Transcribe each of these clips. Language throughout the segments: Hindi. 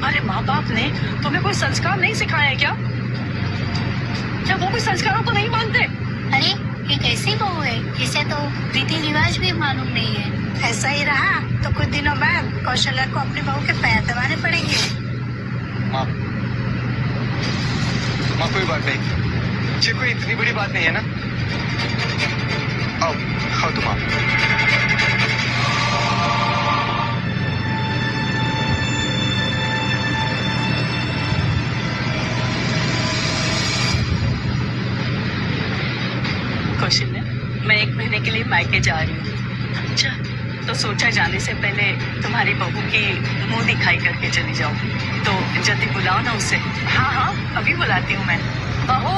तुम्हारे माँ बाप ने तुम्हें कोई संस्कार नहीं सिखाया है क्या? क्या वो कोई संस्कारों को नहीं मानते? अरे ये कैसी बहू है, इसे तो रीति रिवाज भी मालूम नहीं है। ऐसा ही रहा तो कुछ दिनों बाद कौशल्या को अपनी बहू के पैर दबाने पड़ेंगे। माँ कोई बात नहीं, ये कोई इतनी बड़ी बात नहीं है ना। आओ आओ तुम आओ। कौशल्या, मैं 1 महीने के लिए मायके जा रही हूँ। अच्छा, तो सोचा जाने से पहले तुम्हारी बहू की मुंह दिखाई करके चली जाऊँ। तो जल्दी बुलाओ ना उसे। हाँ हाँ, अभी बुलाती हूँ मैं। बहू,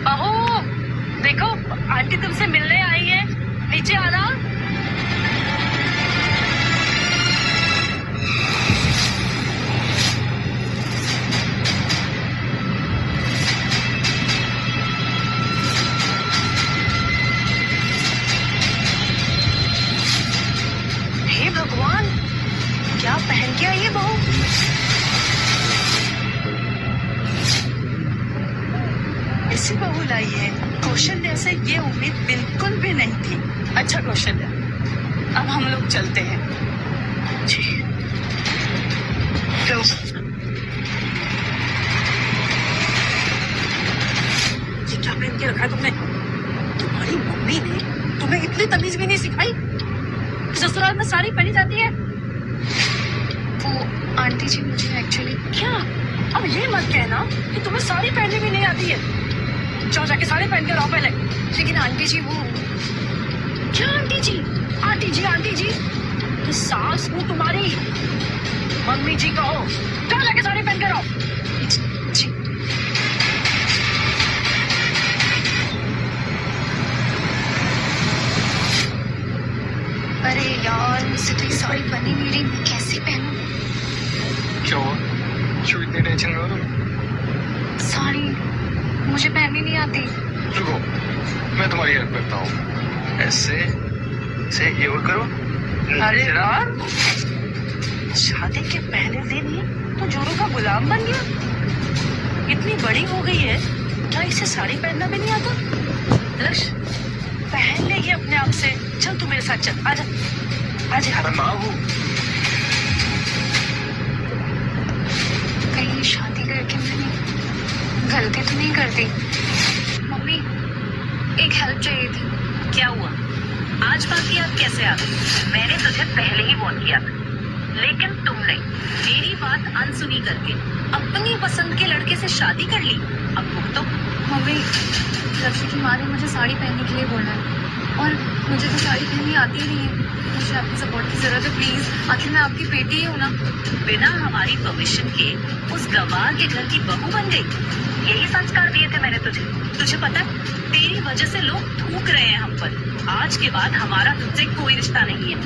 बहू, देखो आंटी तुमसे मिलने आई है, नीचे आना। हे भगवान, क्या पहन के आई है बहू? ऐसी बहू लाई है। कौशल्या से ये उम्मीद बिल्कुल भी नहीं थी। अच्छा कौशल्या, अब हम लोग चलते हैं। जी। तो ये क्या पहन के रखा है तुमने? तुम्हारी मम्मी ने तुम्हें इतनी तमीज भी नहीं सिखाई? ससुराल में साड़ी पहनी जाती है? वो आंटी जी मुझे एक्चुअली क्या? अब ये मत कहना कि तुम्हें साड़ी पहननी भी नहीं आती है। जाओ जाके साड़ी पहन के रहो पहले। लेकिन आंटी जी वो क्या आंटी जी? आंटी जी आंटी जी? तो सास हूँ तुम्हारी, मम्मी जी कहो। जाओ जाके साड़ी पहन के रहो। जी। अरे यार मुझसे तो ये साड़ी बनी नहीं रही, मैं कैसे पहनूं? क्या हुआ? क्यों इतनी टेंशन में हो तुम? साड़ी मुझे पहननी नहीं आती। रुको, मैं तुम्हारी हेल्प करता हूँ। ऐसे से ये और करो। अरे यार, शादी के पहले दिन ही तो जोरों का गुलाम बन गया। इतनी बड़ी हो गई है, क्या इसे साड़ी पहनना भी नहीं आता? लक्ष्य, पहन लेगी अपने आप से। चल तू मेरे साथ चल, आजा आजा। मैं माँ हूँ। कहीं शादी करके मैंने गलती तो नहीं करती? मम्मी एक हेल्प चाहिए थी। क्या हुआ? आज बाकी आप कैसे आ गई? मैंने तुझे पहले ही फोन किया था, लेकिन तुमने मेरी बात अनसुनी करके अपनी पसंद के लड़के से शादी कर ली। अब भुगतो। मम्मी लक्ष्य की माँ ने मुझे साड़ी पहनने के लिए बोला है और मुझे तो साड़ी पहननी आती ही नहीं है। मुझे आपकी सपोर्ट की जरूरत है प्लीज। आखिर मैं आपकी बेटी ही हूँ ना। बिना हमारी परमिशन के उस गवार के घर की बहू बन गई। यही संस्कार दिए थे मैंने तुझे। तुझे पता है, तेरी वजह से लोग थूक रहे हैं हम पर। आज के बाद हमारा तुझसे कोई रिश्ता नहीं है।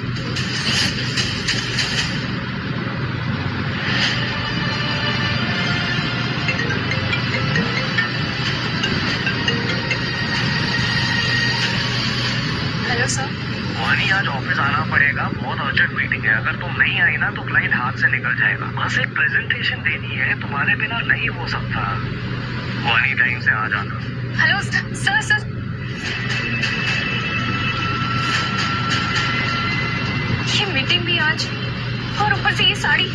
Hello sir. वानी आज ऑफिस आना पड़ेगा, बहुत अर्जेंट मीटिंग है। अगर तुम नहीं आई ना तो क्लाइंट हाथ से निकल जाएगा। बस एक प्रेजेंटेशन देनी है, तुम्हारे बिना नहीं हो सकता। वानी टाइम से आ जाना। Hello sir. सर ये मीटिंग भी आज और ऊपर से ये साड़ी।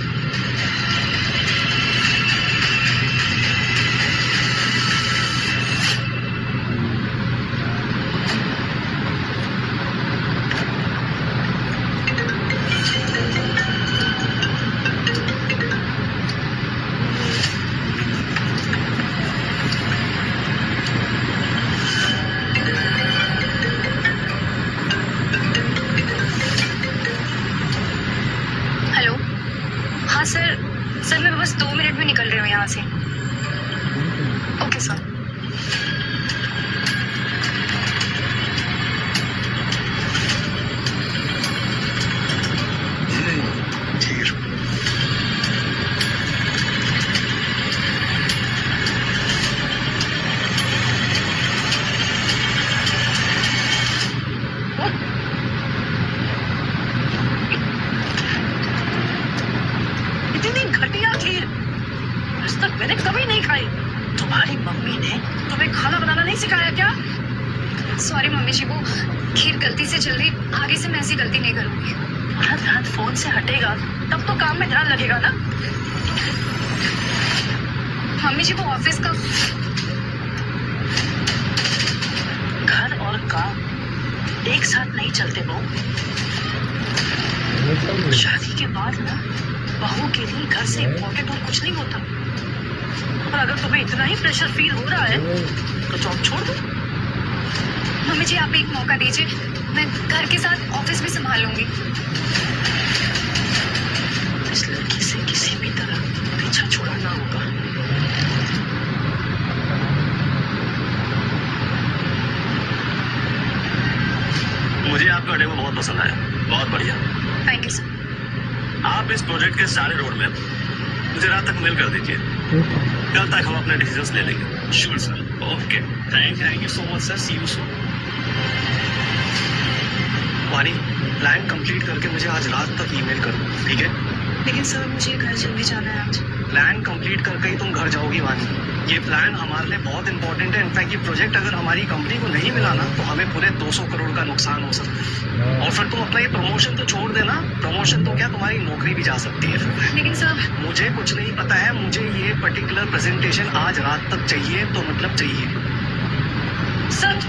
हाँ सर मैं बस 2 मिनट में निकल रही हूँ यहाँ से। Okay sir. ठीक है। इतनी घटिया आज तक मैंने कभी नहीं खाई। तुम्हारी मम्मी ने तुम्हें खाना बनाना नहीं सिखाया क्या? सॉरी मम्मी जी, वो खीर गलती से चल रही, आगे से मैं ऐसी गलती नहीं करूंगी। तुम्हारा ध्यान फोन से हटेगा तब तो काम में ध्यान लगेगा ना। मम्मी जी, वो ऑफिस का घर और काम एक साथ नहीं चलते बहू। शादी के बाद ना बहू के लिए घर से इम्पोर्टेंट और कुछ नहीं होता। और अगर तुम्हें इतना ही प्रेशर फील हो रहा है तो जॉब छोड़ दो। मम्मी जी, आप एक मौका दीजिए, मैं घर के साथ ऑफिस भी संभाल लूंगी। इस लड़की से किसी भी तरह पीछा छुड़ाना होगा। मुझे आपका डेमो बहुत पसंद आया, बहुत बढ़िया। Thank you sir. आप इस प्रोजेक्ट के सारे रोड मैप मुझे रात तक मेल कर दीजिए। कल तक हम अपने डिसीजंस ले लेंगे। Sure sir. Okay, thank you so much sir. See you soon. Vani, plan complete करके मुझे आज रात तक ईमेल कर दो, ठीक है? लेकिन सर, मुझे घर जल्दी जाना है आज। प्लान कंप्लीट करके ही तुम घर जाओगी वानी। ये प्लान हमारे लिए बहुत इंपॉर्टेंट है। इनफैक्ट ये प्रोजेक्ट अगर हमारी कंपनी को नहीं मिला ना तो हमें पूरे 200 करोड़ का नुकसान हो सकता है। और फिर तुम अपना ये प्रमोशन तो छोड़ देना। प्रमोशन तो क्या, तुम्हारी नौकरी भी जा सकती है फिर। लेकिन सर, मुझे कुछ नहीं पता है, मुझे ये पर्टिकुलर प्रेजेंटेशन आज रात तक चाहिए, तो मतलब चाहिए। सच?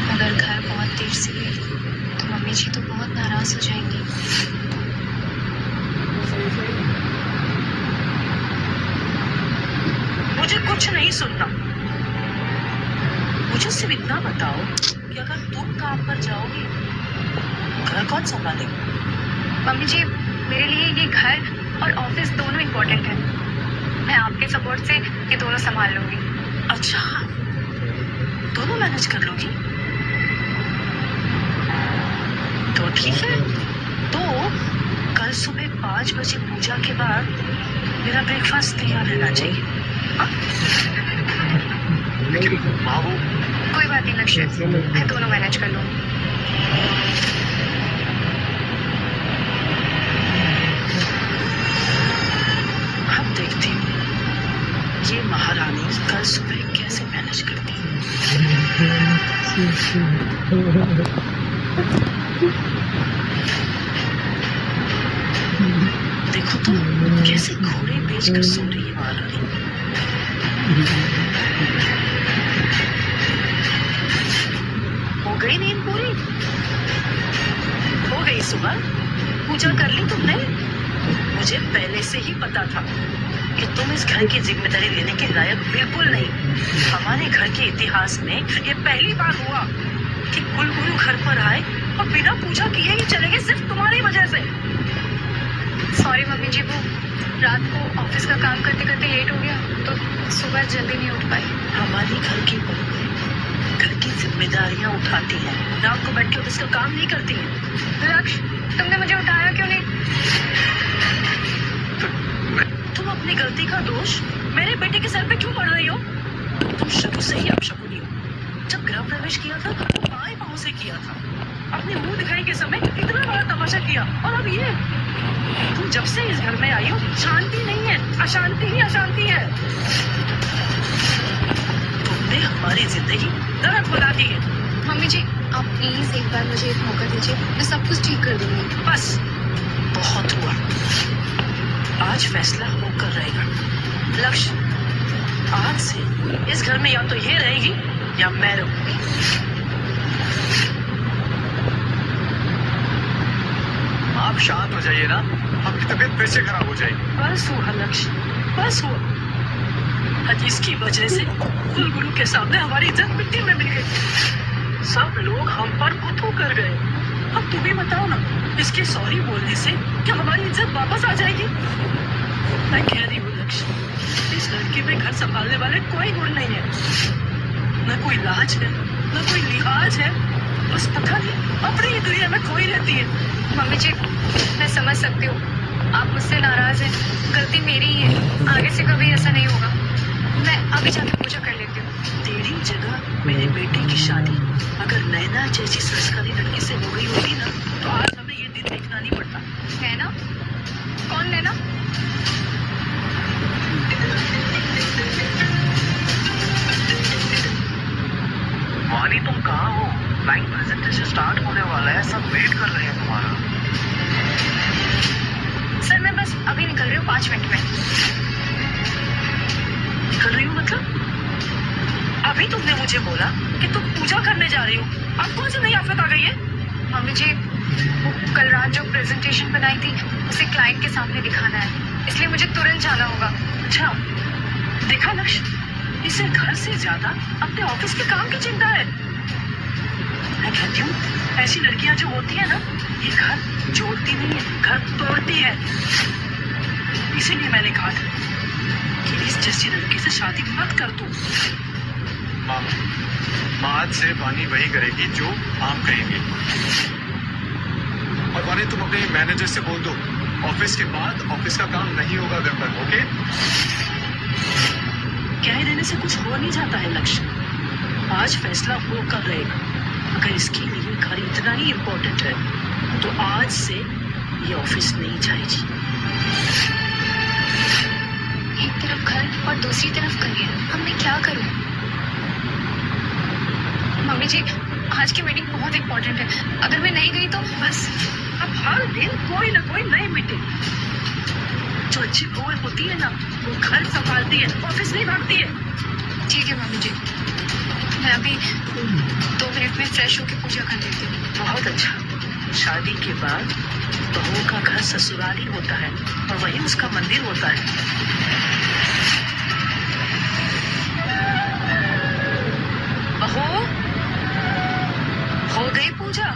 अगर घर बहुत देर से गई तो मम्मी जी तो बहुत नाराज हो जाएंगी। मुझे कुछ नहीं सुनना। मुझे सिर्फ इतना बताओ कि अगर तुम काम पर जाओगी घर कौन संभालेगा? मम्मी जी, मेरे लिए ये घर और ऑफिस दोनों इम्पोर्टेंट है। मैं आपके सपोर्ट से ये दोनों संभाल लूंगी। अच्छा, दोनों मैनेज कर लोगी? तो ठीक है। तो कल सुबह 5 बजे पूजा के बाद मेरा ब्रेकफास्ट तैयार रहना चाहिए। हाँ? लेकिन बाबू, कोई बात नहीं लक्ष्य, मैं दोनों मैनेज कर लूंगी। अब देखती हूँ ये महारानी कल सुबह कैसे मैनेज करती है। देखो तो कैसे घोड़े बेचकर सो रही है महारानी। हो गई नींद पूरी? हो गई सुबह? पूजा कर ली तुमने? मुझे पहले से ही पता था कि तुम इस घर की जिम्मेदारी लेने के लायक बिल्कुल नहीं। हमारे घर के इतिहास में ये पहली बार हुआ कि कुलगुरु घर पर आए और बिना पूजा किए ही चले गए, सिर्फ तुम्हारी वजह से। सॉरी मम्मी जी, वो रात को ऑफिस का काम करते करते लेट हो गया तो सुबह जल्दी नहीं उठ पाई। हमारी घर की बहुएं घर की जिम्मेदारियां उठाती हैं, रात को बैठ के ऑफिस का काम नहीं करती हैं। लक्ष्य, तुमने मुझे उठाया क्यों नहीं? तुम अपनी गलती का दोष मेरे बेटे के सर पे क्यों पड़ रही हो? तुम शुरू से ही अपशकुनी हो। जब गृह प्रवेश किया था तो बाएं पांव से किया था। अपने मुंह दिखाई के समय इतना बड़ा तमाशा किया, और अब ये तुम जब से इस घर में आई हो शांति नहीं है, अशांति ही अशांति है। तुमने हमारी जिंदगी नरक बना दी है। मम्मी जी, आप प्लीज एक बार मुझे एक मौका दीजिए, मैं सब कुछ ठीक कर दूंगी। बस बहुत हुआ, आज फैसला होकर रहेगा। लक्ष्य, आज से इस घर में या तो ये रहेगी या मैं रहूंगी। आप शांत हो जाइए ना, आपकी तबीयत फिर से खराब हो जाएगी। बस हुआ लक्ष्य, बस हुआ। आज इसकी वजह से कुलगुरु के सामने हमारी इज्जत मिट्टी में मिल गई। सब लोग हम पर कुत्थू कर गए। अब तुम ही बताओ ना, इसके सॉरी बोलने से क्या हमारी इज्जत वापस आ जाएगी? मैं कह रही हूँ लक्ष्य, इस लड़की में घर संभालने वाले कोई गुण नहीं है, न कोई लाज है न कोई लिहाज है। बस पता नहीं अपनी ही दुनिया में खोई रहती है। मम्मी जी, मैं समझ सकती हूँ आप मुझसे नाराज हैं, गलती मेरी ही है, आगे से कभी ऐसा नहीं होगा। मैं अभी जाके पूजा कर लेती हूँ। तेरी जगह मेरे बेटे की शादी अगर नैना जैसी संस्कारी लड़की से हो गई होती ना तो आज हमें ये दिन देखना नहीं पड़ता। नैना? कौन नैना? क्लाइंट प्रेजेंटेशन स्टार्ट होने वाला है, सब वेट कर रहे हैं तुम्हारा। सर मैं बस अभी निकल रही हूँ 5 मिनट में। निकल रही हूँ मतलब? अभी तुमने मुझे बोला कि तुम पूजा करने जा रही हो, अब कौन सी नई आफत आ गई है? मम्मी जी वो कल रात जो प्रेजेंटेशन बनाई थी उसे क्लाइंट के सामने दिखाना है, इसलिए मुझे तुरंत जाना होगा। अच्छा देखा लक्ष्य, इसे घर से ज्यादा अपने ऑफिस के काम की चिंता है। मैं कहती हूँ ऐसी लड़कियां जो होती है ना, ये घर जोड़ती नहीं है, घर तोड़ती है। इसीलिए मैंने कहा था कि इस जैसी लड़की से शादी मत कर तू। माँ आज से वानी वही करेगी जो आप कहेंगे। और वानी तुम अपने मैनेजर से बोल दो ऑफिस के बाद ऑफिस का काम नहीं होगा घर पर, ओके? कह देने से कुछ हो नहीं जाता है लक्ष्य, आज फैसला वो कर रहेगा। अगर इसके लिए घर इतना ही इम्पोर्टेंट है तो आज से ये ऑफिस नहीं जाएगी। एक तरफ घर और दूसरी तरफ करियर, अब मैं क्या करूँ? मम्मी जी आज की मीटिंग बहुत इम्पोर्टेंट है, अगर मैं नहीं गई तो बस। अब हर दिन कोई ना कोई नई मीटिंग। जो अच्छी बहू होती है ना, वो घर संभालती है, ऑफिस नहीं भागती है। ठीक है मम्मी जी, मैं अभी 2 मिनट में फ्रेश होकर पूजा कर लेती हूँ। बहुत अच्छा। शादी के बाद बहू का घर ससुराल ही होता है और वही उसका मंदिर होता है। बहू हो गई पूजा?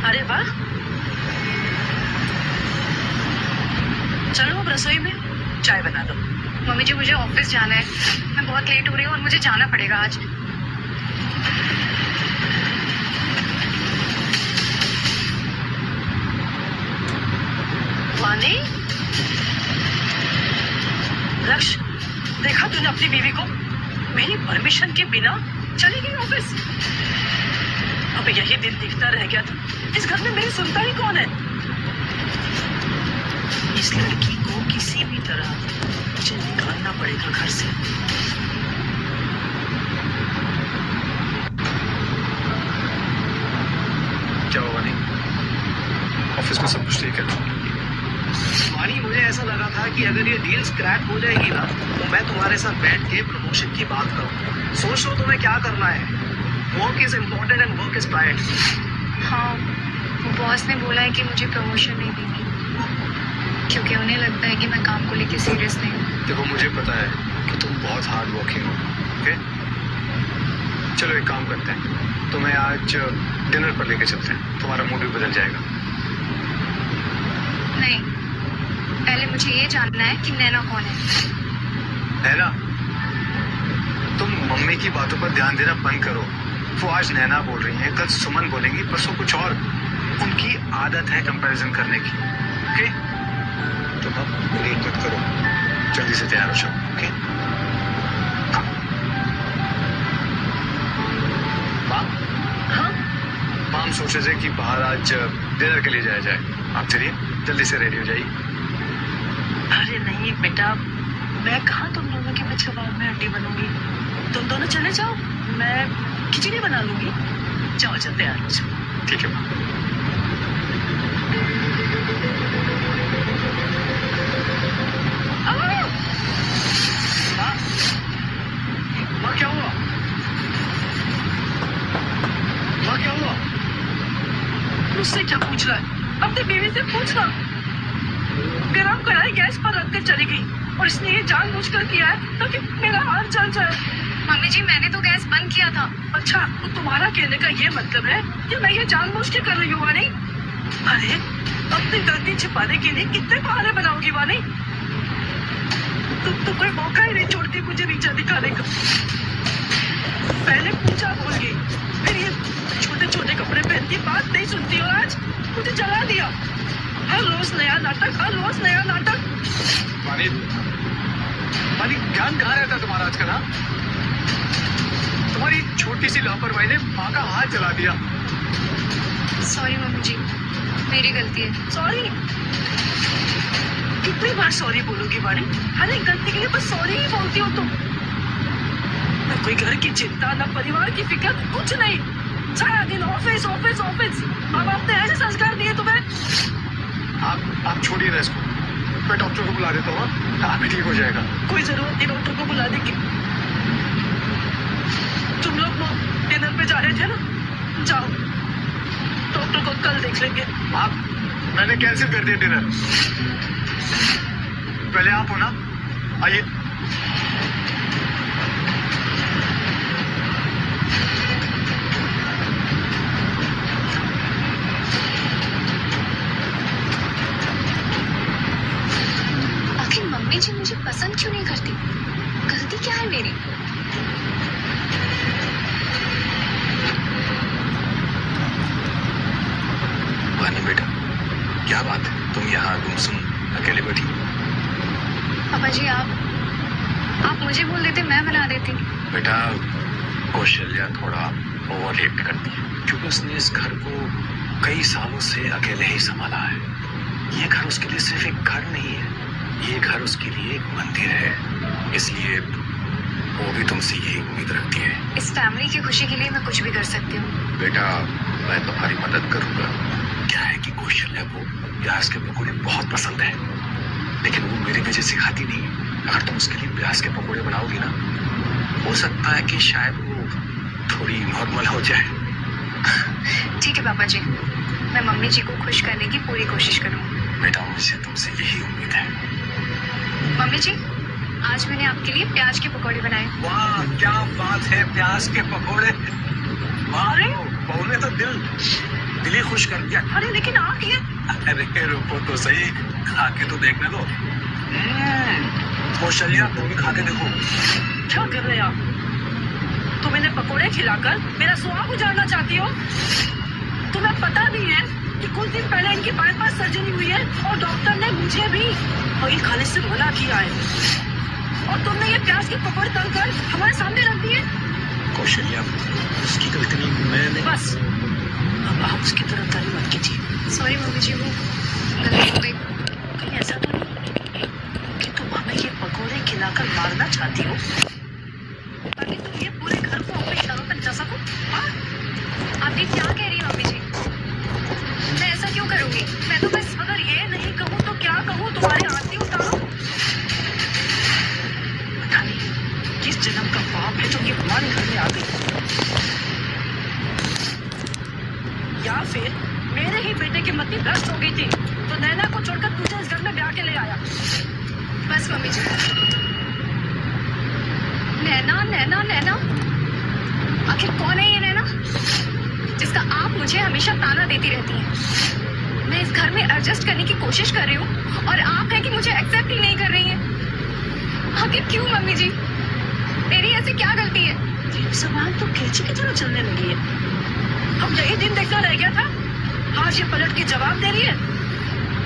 अरे वाह, चलो अब रसोई में चाय बना दो। मम्मी जी मुझे ऑफिस जाना है, मैं बहुत लेट हो रही हूँ और मुझे जाना पड़ेगा आज। वानी, लक्ष्य देखा तूने अपनी बीवी को? मेरी परमिशन के बिना चली गई ऑफिस। अब यही दिन दिखता रह गया था, इस घर में मेरी सुनता ही कौन है? इस लड़की को किसी भी तरह मुझे निकालना पड़ेगा घर से। क्या हुआ वानी? ऑफिस में सब कुछ ठीक है? वानी मुझे ऐसा लगा था कि अगर ये डील स्क्रैप हो जाएगी ना तो मैं तुम्हारे साथ बैठ के प्रमोशन की बात करूँ। सोच लो तुम्हें क्या करना है। Work is important and work is pride. हाँ वो बॉस ने बोला है कि मुझे प्रमोशन नहीं देंगे क्योंकि उन्हें लगता है कि मैं काम को लेके सीरियस नहीं हूँ। देखो मुझे पता है कि तुम बहुत हार्ड वर्किंग हो, ओके? चलो एक काम करते हैं, तुम्हें आज डिनर पर लेके चलते हैं, तुम्हारा मूड भी बदल जाएगा। नहीं, पहले मुझे ये जानना है कि नैना कौन है। नैना? तुम मम्मी की बातों पर ध्यान देना बंद करो। वो आज नैना बोल रही हैं, कल सुमन बोलेंगी, परसों कुछ और। उनकी आदत है कंपैरिजन करने की, ओके? तुम अब लेट मत करो, जल्दी से तैयार हो जाओ, ओके? माँ? हाँ हम सोच रहे थे कि बाहर आज डिनर के लिए जाया जाए। आप चलिए जल्दी से रेडी हो जाइए। अरे नहीं बेटा, मैं कहाँ तुम दोनों के बीच कबाब में हड्डी बनूंगी। तुम दोनों चले जाओ, मैं खिचड़ी बना लूंगी। जाओ जाओ तैयार हो जाओ। ठीक है माँ। माँ क्या हुआ? माँ क्या हुआ? मुझसे क्या पूछ रहा है? अपनी बीवी से पूछना। गरम कढ़ाई गैस पर रखकर चली गई और इसने ये जानबूझकर किया है ताकि मेरा हाथ जल जाए। मम्मी जी मैंने तो गैस बंद किया था। अच्छा, तो तुम्हारा कहने का ये मतलब है कि मैं ये जानबूझ के कर रही हूँ वानी? अरे अपनी गलती छिपाने के लिए कितने बहाने बनाओगी वानी? तुम तो कोई मौका ही नहीं छोड़ती मुझे नीचा दिखाने का। पहले पूजा बोल गई, फिर ये छोटे छोटे कपड़े पहनती, बात नहीं सुनती और आज मुझे जला दिया। हर रोज नया नाटक, हर रोज नया नाटक। वानी, वानी ध्यान कहाँ रहता है तुम्हारा आजकल? हाँ, तुम्हारी छोटी सी लापरवाही ने माँ का हाथ जला दिया। सॉरी मम्मी जी, मेरी गलती है। सॉरी? कितनी बार सॉरी बोलोगी वानी? हर एक गलती के लिए बस सॉरी ही बोलती हो तुम। न कोई घर की चिंता, न परिवार की फिक्र, कुछ नहीं। सारा दिन ऑफिस ऑफिस ऑफिस। अब आपने ऐसे संस्कार दिए तुम्हें। आप छोड़िए ना इसको, मैं डॉक्टर को बुला देता हूँ, आप ही ठीक हो जाएगा। कोई जरूरत नहीं डॉक्टर को बुला देगी। तुम लोग वो डिनर पे जा रहे थे ना, जाओ, डॉक्टर को कल देख लेंगे। आप, मैंने कैंसिल कर दिया डिनर। पहले आप हो ना, आइए। आखिर मम्मी जी मुझे पसंद क्यों नहीं करती? गलती क्या है मेरी? वानी बेटा, क्या बात है, तुम यहाँ गुमसुम अकेले बैठी? पापा जी आप मुझे बोल देते, मैं बना देती। बेटा, कौशल्या थोड़ा ओवर रिएक्ट करती है, क्योंकि उसने इस घर को कई सालों से अकेले ही संभाला है। ये घर उसके लिए सिर्फ एक घर नहीं है, ये घर उसके लिए एक मंदिर है। इसलिए वो भी तुमसे यही उम्मीद रखती है। इस फैमिली की खुशी के लिए मैं कुछ भी कर सकती हूँ। बेटा, मैं तुम्हारी मदद करूंगा। क्या है कि कौशल्या को प्याज के पकौड़े बहुत पसंद है, लेकिन वो मेरी वजह से खाती नहीं है। अगर तुम उसके लिए प्याज के पकौड़े बनाओगी ना, हो सकता है कि शायद वो थोड़ी नॉर्मल हो जाए। ठीक है पापा जी, मैं मम्मी जी को खुश करने की पूरी कोशिश करूँगी। बेटा, मुझे तुमसे यही उम्मीद है। मम्मी जी, आज मैंने आपके लिए प्याज के पकौड़े बनाए। वाह, क्या बात है, प्याज के पकौड़े। अरे बहू ने तो दिल ही खुश कर दिया। अरे लेकिन आप ये अरे रुको तो सही, खा के तो देखने दो। कौशल्या, तुम भी खा के देखो। क्या कर रहे हैं आप? तुम इन्हें पकोड़े खिलाकर मेरा सुहाग उजाड़ना चाहती हो? तुम्हें पता भी है कि कुछ दिन पहले इनकी बाईपास सर्जरी हुई है और डॉक्टर ने मुझे भी ऑयल खाने से मना किया है, और तुमने ये प्याज के पकौड़े तलकर हमारे सामने रख दिए। कौशल्या, उसकी गलती नहीं, मैंने बस अब आप उसकी तरफदारी मत कीजिए। सॉरी मम्मी जी, वो गलती हो गई। कहीं ऐसा तो नहीं कि तुम हमें ये पकौड़े खिलाकर मारना चाहती हो, ताकि तुम ये पूरे घर को अपने इशारों पर नचा सको? हाँ? आप ये क्या कह रही हैं मम्मी जी? मैं ऐसा क्यों करूँगी? मैं तो बस अगर ये नहीं कहूँ तो क्या कहूँ? तुम्हारी आरती उतारो। पता नहीं किस जन्म का पाप है जो ये हमारे घर में आ गई, या फिर मेरे ही बेटे की मति भ्रष्ट हो गई थी तो नैना को छोड़कर तुझे इस घर में ब्याह के ले आया। बस मम्मी जी। नैना नैना नैना, आखिर कौन है ये नैना जिसका आप मुझे हमेशा ताना देती रहती हैं? मैं इस घर में एडजस्ट करने की कोशिश कर रही हूँ और आप हैं कि मुझे एक्सेप्ट ही नहीं कर रही हैं। आखिर क्यों मम्मी जी? मेरी ऐसी क्या गलती है? ये सवाल तो कैची की तरह चलने लगी है। अब यही दिन देखना रह गया था, आज ये पलट के जवाब दे रही है।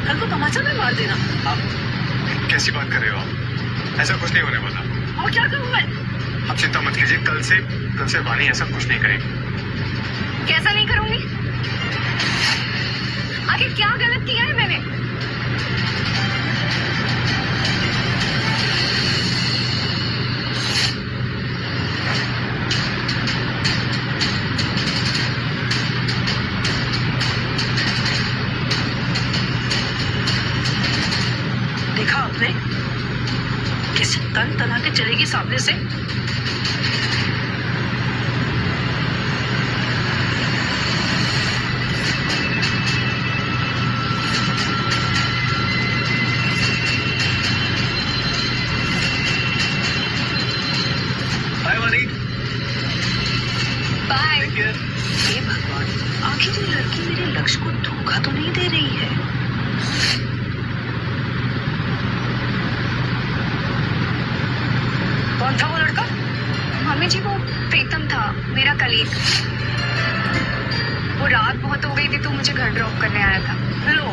कल को तमाचा में मार देना। आप कैसी बात कर रहे हो? आप, ऐसा कुछ नहीं होने वाला। और क्या करूँ मैं? आप चिंता मत कीजिए, कल से वानी ऐसा कुछ नहीं करेगी। कैसा नहीं करूंगी? आखिर क्या गलत किया है मैंने? देखा आपने कैसे तन तना के चलेगी सामने से? बाय वानी। बाय। हे भगवान, आखिर ये लड़की मेरे लक्ष्य को धोखा तो नहीं दे रही है? कौन था वो लड़का? मम्मी जी, वो प्रीतम था, मेरा कलीग। वो रात बहुत हो गई थी तो मुझे घर ड्रॉप करने आया था। लो,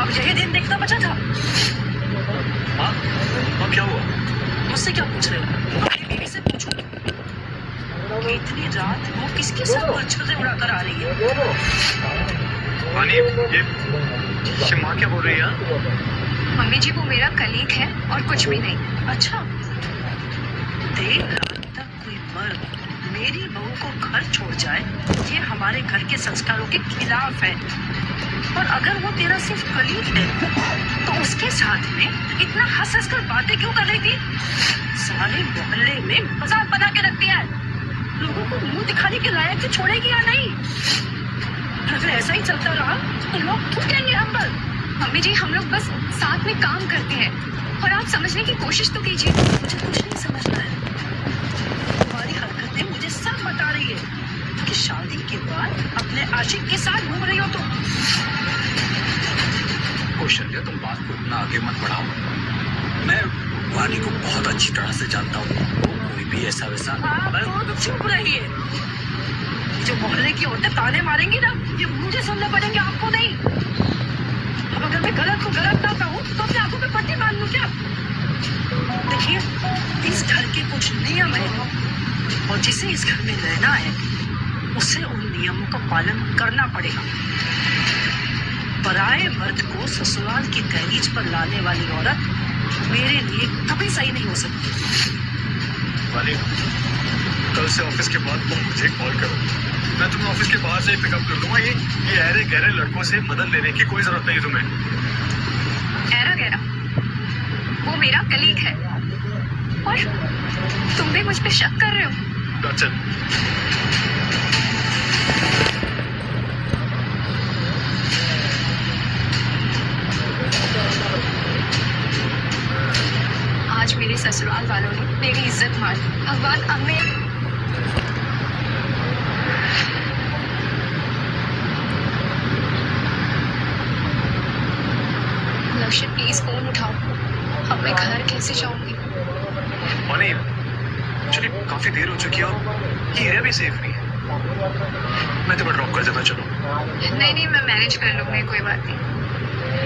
अब यही दिन देखना बचा था। हाँ, अब क्या हुआ? मुझसे क्या पूछ रहे हो? अपनी बीवी से पूछो कि इतनी रात वो किसके साथ मच्छर उड़ाकर आ रही है। वानी, ये माँ क्या बोल रही है? मम्मी जी, वो मेरा कलीग है और कुछ भी नहीं। अच्छा, देर रात तक कोई मर्द मेरी बहू को घर छोड़ जाए, ये हमारे घर के संस्कारों के खिलाफ है। और अगर वो तेरा सिर्फ कलीग है तो उसके साथ में इतना हंस हंस कर बातें क्यों कर रही थी? सारे मोहल्ले में मजाक बना के रख दिया है। लोगों को मुंह दिखाने के लायक तो छोड़ेगी या नहीं? अगर ऐसा ही चलता रहा तो लोग क्यों कहेंगे हम पर? मम्मी जी, हम लोग बस साथ में काम करते हैं और आप समझने की कोशिश तो कीजिए। मुझे कुछ नहीं समझना है। तुम्हारी हरकतें मुझे सब बता रही है कि शादी के बाद अपने आशिक के साथ घूम रही हो तुम। कौशल्या, तुम बात को इतना आगे मत बढ़ाओ। मैं वानी को बहुत अच्छी तरह से जानता हूँ। कोई भी ऐसा वैसा तो चुप रही है। जो मोहल्ले की औरतें ताने मारेंगी ना, ये मुझे सुनने पड़ेंगे, आपको नहीं। अब अगर मैं गलत को गलत ना कहूँ तो अपनी आंखों पे पट्टी बांध लूं क्या? देखिए, इस घर के कुछ नियम है और जिसे इस घर में रहना है उसे उन नियमों का पालन करना पड़ेगा। पराये मर्द को ससुराल की दहलीज पर लाने वाली औरत मेरे लिए कभी सही नहीं हो सकती। वानी, कल से ऑफिस के बाद तुम मुझे कॉल करो। मैं तुम्हें ऑफिस के बाहर से ही पिकअप कर लूंगा। ये ऐरे गहरे लड़कों से मदद लेने की कोई जरूरत नहीं तुम्हें। ऐरा गहरा, वो मेरा कलीग है और तुम भी मुझ पे शक कर रहे हो? That's it. आज मेरे ससुराल वालों ने मेरी इज्जत मार दी। भगवान अब मैं लक्ष्य, प्लीज फोन उठाओ। अब मैं घर कैसे जाऊंगी? वानी, एक्चुअली काफी देर हो चुकी है और ये एरिया भी सेफ नहीं है। मैं तुम्हें ड्रॉप कर देता, चलो। नहीं, मैं मैनेज कर लूंगी, कोई बात नहीं।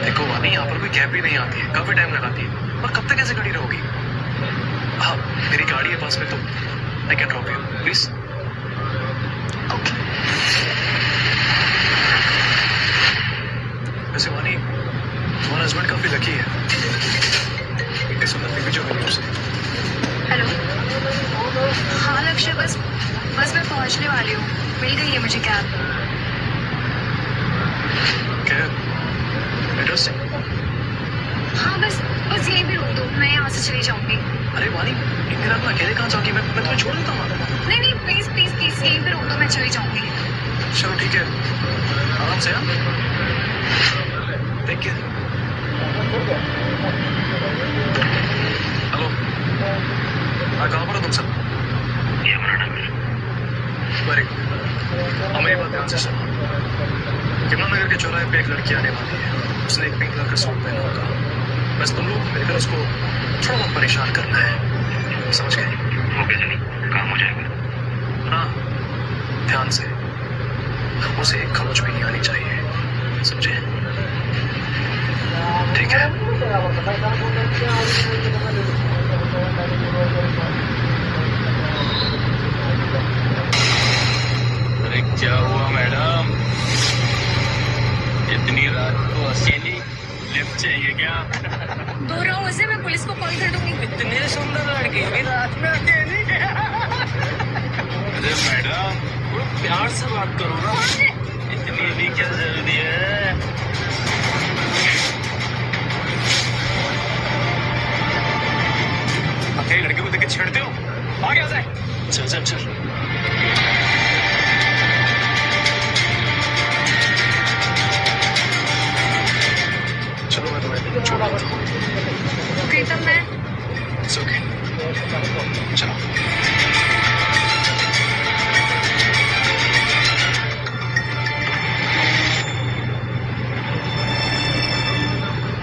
देखो वानी, यहाँ पर कोई कैब भी नहीं आती है, काफी टाइम लगाती है। और कब तक ऐसे खड़ी रहोगी? हाँ, मेरी गाड़ी है पास में, तो I can drop you, please. Okay. वैसे वानी, तुम्हारा हस्बैंड काफी लकी है। इतनी सुंदर बीवी जो मिली उसे। हेलो। हाँ लक्ष्य, बस मैं पहुंचने वाली हूँ। मिल गई है मुझे कैब। कैब? एड्रेस? हाँ, बस यहीं भी रोक दो, मैं यहाँ से चली जाऊंगी। अरे वानी, इतनी रात में अकेले कहाँ जाओगी? मैं तुम्हें छोड़ देता हूँ। नहीं, प्लीज यहीं पे रोक दो, मैं चली जाऊंगी। चलो ठीक है, आराम से। देख के। हेलो, हाँ, कहाँ पर हो तुम सब? Very good. हमें ये बात ध्यान से सुनो। यमुनानगर के चौराहे पे एक लड़की आने वाली है। उसने एक पिंक कलर का सूट पहना होगा। बस तुम लोग मिलकर उसको थोड़ा बहुत परेशान करना है, समझ गए? ओके जनी, काम हो जाएगा। हाँ, ध्यान से। उसे एक खरोच भी नहीं आनी चाहिए, समझे? ठीक है। अरे क्या हुआ मैडम, इतनी रात को अकेली लिफ्ट चाहिए क्या? दूर रहो उससे, मैं पुलिस को कॉल कर दूंगी। इतनी सुंदर लड़की अभी रात में अकेली? अरे मैडम, थोड़ा प्यार से बात करो ना, इतनी भी क्या जरूरी है? अकेली लड़के को देख के छेड़ते हो? आगे आ जाए। चल। चलो, मैं तुम्हें छोड़ देता हूँ। ओके, तब मैं It's okay. चलो।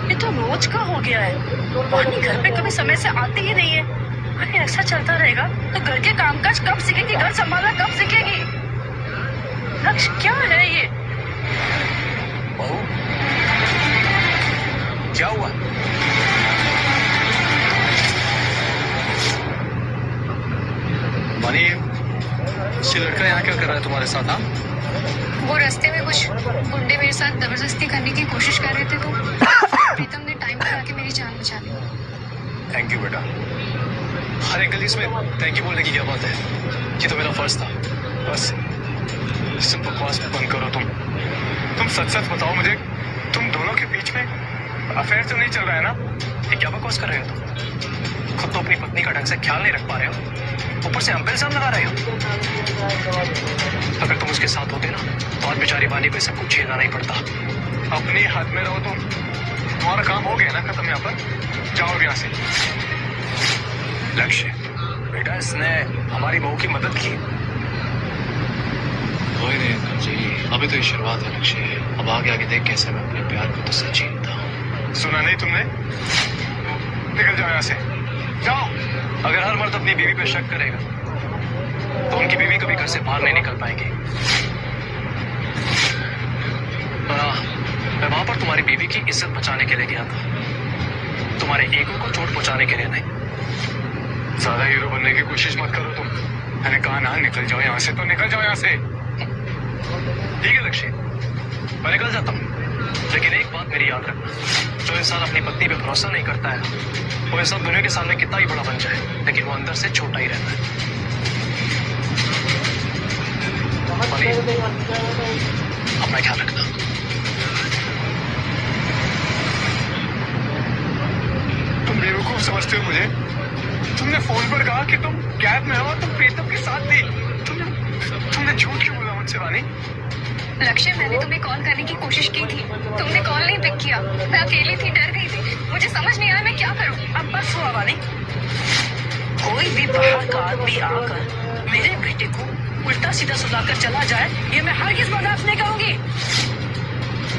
ये तो रोज का हो गया है। वानी घर पे कभी समय से आती ही नहीं है। अरे ऐसा चलता रहेगा तो घर के कामकाज कब सीखेगी? घर संभालना कब सीखेगी? लक्ष्य, क्या है ये? बहू, क्या हुआ? वानी, ये लड़का यहाँ क्या कर रहा है तुम्हारे साथ? हाँ, वो रास्ते में कुछ गुंडे मेरे साथ जबरदस्ती करने की कोशिश कर रहे थे, तो प्रीतम ने टाइम पर आके मेरी जान बचा ली। थैंक यू बेटा। अरे अंकल जी, इसमें थैंक यू बोलने की क्या बात है? ये तो मेरा फर्ज था। बस सब बकवास बंद करो तुम सच सच बताओ मुझे, तुम दोनों के बीच में अफेयर तो नहीं चल रहा है ना? ये क्या बकवास कर रहे हो तुम? खुद तो अपनी पत्नी का ढंग से ख्याल नहीं रख पा रहे हो, ऊपर से हम पे इल्जाम लगा रहे हो। अगर तुम उसके साथ होते ना तो आज बेचारी वानी को सब कुछ झेलना नहीं पड़ता। अपनी हाथ में रहो तुम, तुम्हारा काम हो गया ना खत्म। यहाँ पर जाओ यहाँ से। लक्ष्य बेटा, इसने हमारी बहू की मदद की। कोई नहीं अंकल जी, अभी तो ये शुरुआत है लक्ष्य। अब आगे आगे देख कैसे मैं अपने प्यार को तुझसे जीतता हूँ। सुना नहीं तुमने? निकल जाओ यहाँ से, जाओ। अगर हर मर्द अपनी बीवी पे शक करेगा तो उनकी बीवी कभी घर से बाहर नहीं निकल पाएगी। मैं वहां पर तुम्हारी बीवी की इज्जत बचाने के लिए गया था, तुम्हारे ईगो को चोट पहुंचाने के लिए नहीं। ज्यादा हीरो बनने की कोशिश मत करो तुम। मैंने कहा ना निकल जाओ यहाँ से, तो निकल जाओ यहाँ से। ठीक है लक्ष्य, मैं निकल जाता हूँ, लेकिन एक बात मेरी याद रखना, जो इंसान अपनी पत्नी पे भरोसा नहीं करता है वो इंसान दुनिया के सामने कितना ही बड़ा बन जाए लेकिन वो अंदर से छोटा ही रहता है। अपना ख्याल रखना। तुम बेवकूफ समझते हो मुझे? तुमने फोन पर कहा कि तुम कैब में हो, तुम प्रीतम के साथ थी। तुमने झूठ क्यों बोला मुझसे वानी? लक्ष्य, मैंने तुम्हें कॉल करने की कोशिश की थी, तुमने कॉल नहीं पिक किया। मैं अकेली थी, डर गई थी, मुझे समझ नहीं आया मैं क्या करूं। अब बस हुआ वानी, कोई भी बाहर का आदमी आकर मेरे बेटे को उल्टा सीधा सुनाकर चला जाए, ये मैं हरगिज़ बर्दाश्त नहीं करूंगी।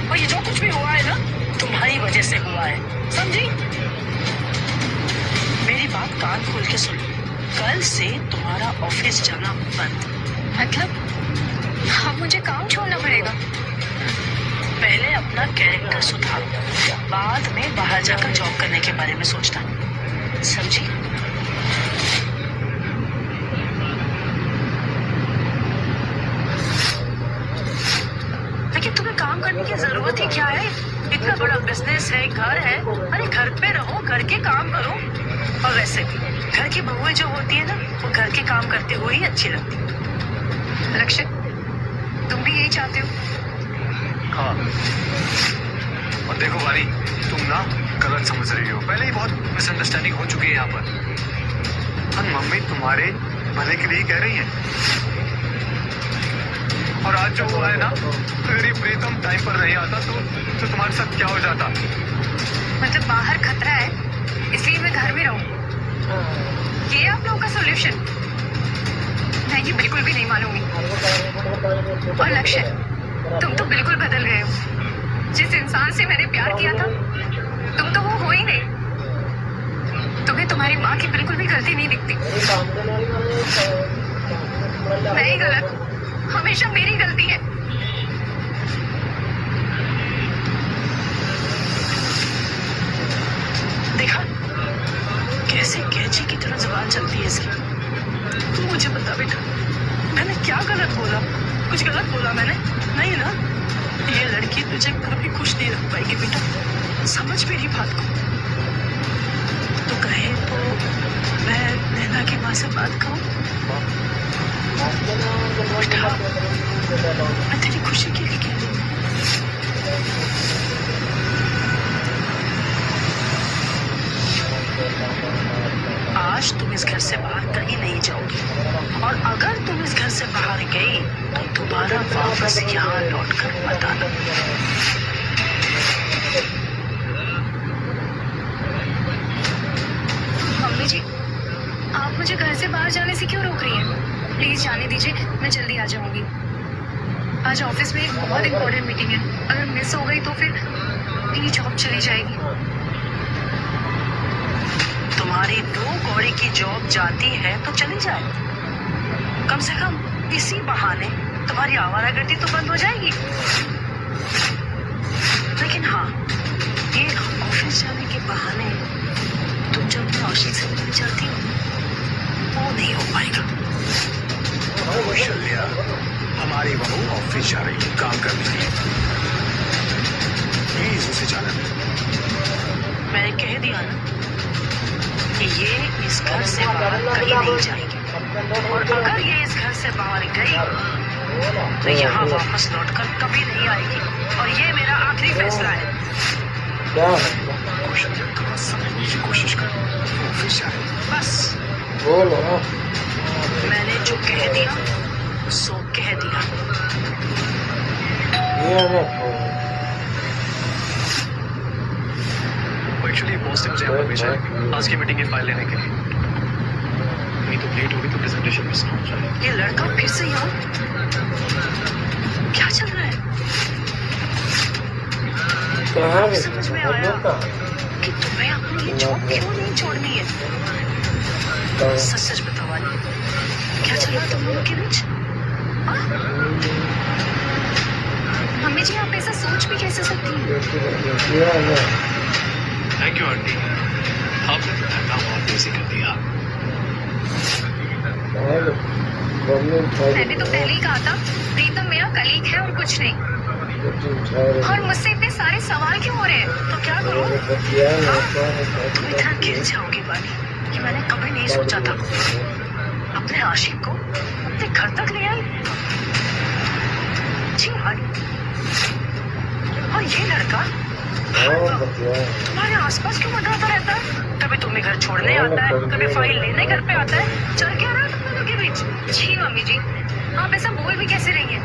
और ये जो कुछ भी हुआ है ना, तुम्हारी वजह से हुआ है, समझी? मेरी बात कान खोल के सुन, कल से तुम्हारा ऑफिस जाना बंद। मतलब अब मुझे काम छोड़ना पड़ेगा? पहले अपना कैरेक्टर सुधारो, बाद में बाहर जाकर जॉब करने के बारे में सोचना, समझी? लेकिन तुम्हें काम करने की जरूरत ही क्या है? इतना बड़ा बिजनेस है, घर है, अरे घर पे रहो, घर के काम करो। और वैसे भी घर की बहुएं जो होती है ना, वो घर के काम करते हुए ही अच्छी लगती है। लक्ष्य, तुम भी यही चाहते हो? हाँ। और देखो वानी, तुम ना गलत समझ रही हो। पहले ही बहुत मिसअंडरस्टैंडिंग हो चुकी है यहाँ पर। और मम्मी तुम्हारे भले के लिए कह रही है। और आज जो हुआ है ना, अगर ये प्रीतम टाइम पर नहीं आता तो तुम्हारे साथ क्या हो जाता? मतलब बाहर खतरा है इसलिए मैं घर में रहूं, ये आप लोगों का सॉल्यूशन? मैं ये बिल्कुल भी नहीं मानूंगी। और लक्ष्य, तुम तो बिल्कुल बदल गए हो। जिस इंसान से मैंने प्यार किया था तुम तो वो हो ही नहीं। तुम्हें तुम्हारी माँ की बिल्कुल भी गलती नहीं दिखती। मैं ही गलत, हमेशा मेरी गलती है। देखा कैसे कैची की तरह जुबान चलती है इसकी। तू मुझे बता बेटा, मैंने क्या गलत बोला? कुछ गलत बोला मैंने? नहीं ना? ये लड़की तुझे कभी खुश नहीं रख पाएगी बेटा, समझ मेरी बात को। तो कहे तो मैं नैना की माँ से बात करूं? बेटा, मैं तेरी खुशी के लिए कह रही हूं। आज तुम इस घर से बाहर कहीं नहीं जाओगी, और अगर तुम इस घर से बाहर गई तो दोबारा वापस यहाँ लौट कर मत आना। मम्मी जी, आप मुझे घर से बाहर जाने से क्यों रोक रही हैं? प्लीज जाने दीजिए, मैं जल्दी आ जाऊंगी। आज ऑफिस में एक बहुत इंपॉर्टेंट मीटिंग है, अगर मिस हो गई तो फिर मेरी जॉब चली जाएगी। तुम्हारी 2 कौड़ी की जॉब जाती है तो चली जाए, कम से कम इसी बहाने तुम्हारी आवारागर्दी तो बंद हो जाएगी। लेकिन हाँ, ये ऑफिस जाने के बहाने तुम जब रोशनी से मिल जाती हो वो नहीं हो पाएगा। कौशल्या, हमारी बहू ऑफिस जा रही है काम करने के लिए, प्लीज उसे जाने दो। मैंने कह दिया ना, कि ये इस घर से बाहर कहीं नहीं जाएगी, और अगर ये इस घर से बाहर गई तो यहाँ वापस लौटकर कभी नहीं आएगी, और ये मेरा आखिरी फैसला है। क्या है? कौशल्या थोड़ा समझने की कोशिश कर, वो फिर शायद बस बोलो ना। मैंने जो कह दिया सो कह दिया। ये ना एक्चुअली बॉस ने मुझे यहाँ पर भेजा है आज की मीटिंग की फाइल लेने के लिए। नहीं तो लेट होगी तो प्रेजेंटेशन मिस ना हो जाए। ये लड़का फिर से यहाँ क्या चल रहा है? कहाँ भी समझ में आया कि तुम्हें अपनी ये जॉब क्यों नहीं छोड़नी है। सच सच बताओ वाली, क्या चल रहा है तुम लोगों के बीच? हाँ? मम्मी जी आप ऐसा सोच भी कैसे सकती हैं? थैंक यू आंटी, आपने तो धरना बहुत इजी कर दिया। मैंने तो पहले ही कहा था प्रीतम मेरा कलीग है और कुछ नहीं। और मुझसे इतने सारे सवाल क्यों हो रहे हैं? तो क्या करूं? तुम इतना गिर जाओगी वाली, ये मैंने कभी नहीं सोचा था। अपने आशिक को अपने घर तक ले आई। जी वाली, और ये लड़का तुम्हारे आसपास क्यों मंडराता रहता है? कभी तुम्हें घर छोड़ने आता है, कभी फाइल लेने घर पे आता है। चल क्या रहा है तुम लोगों के बीच? जी मम्मी जी आप ऐसा बोल भी कैसे रही हैं?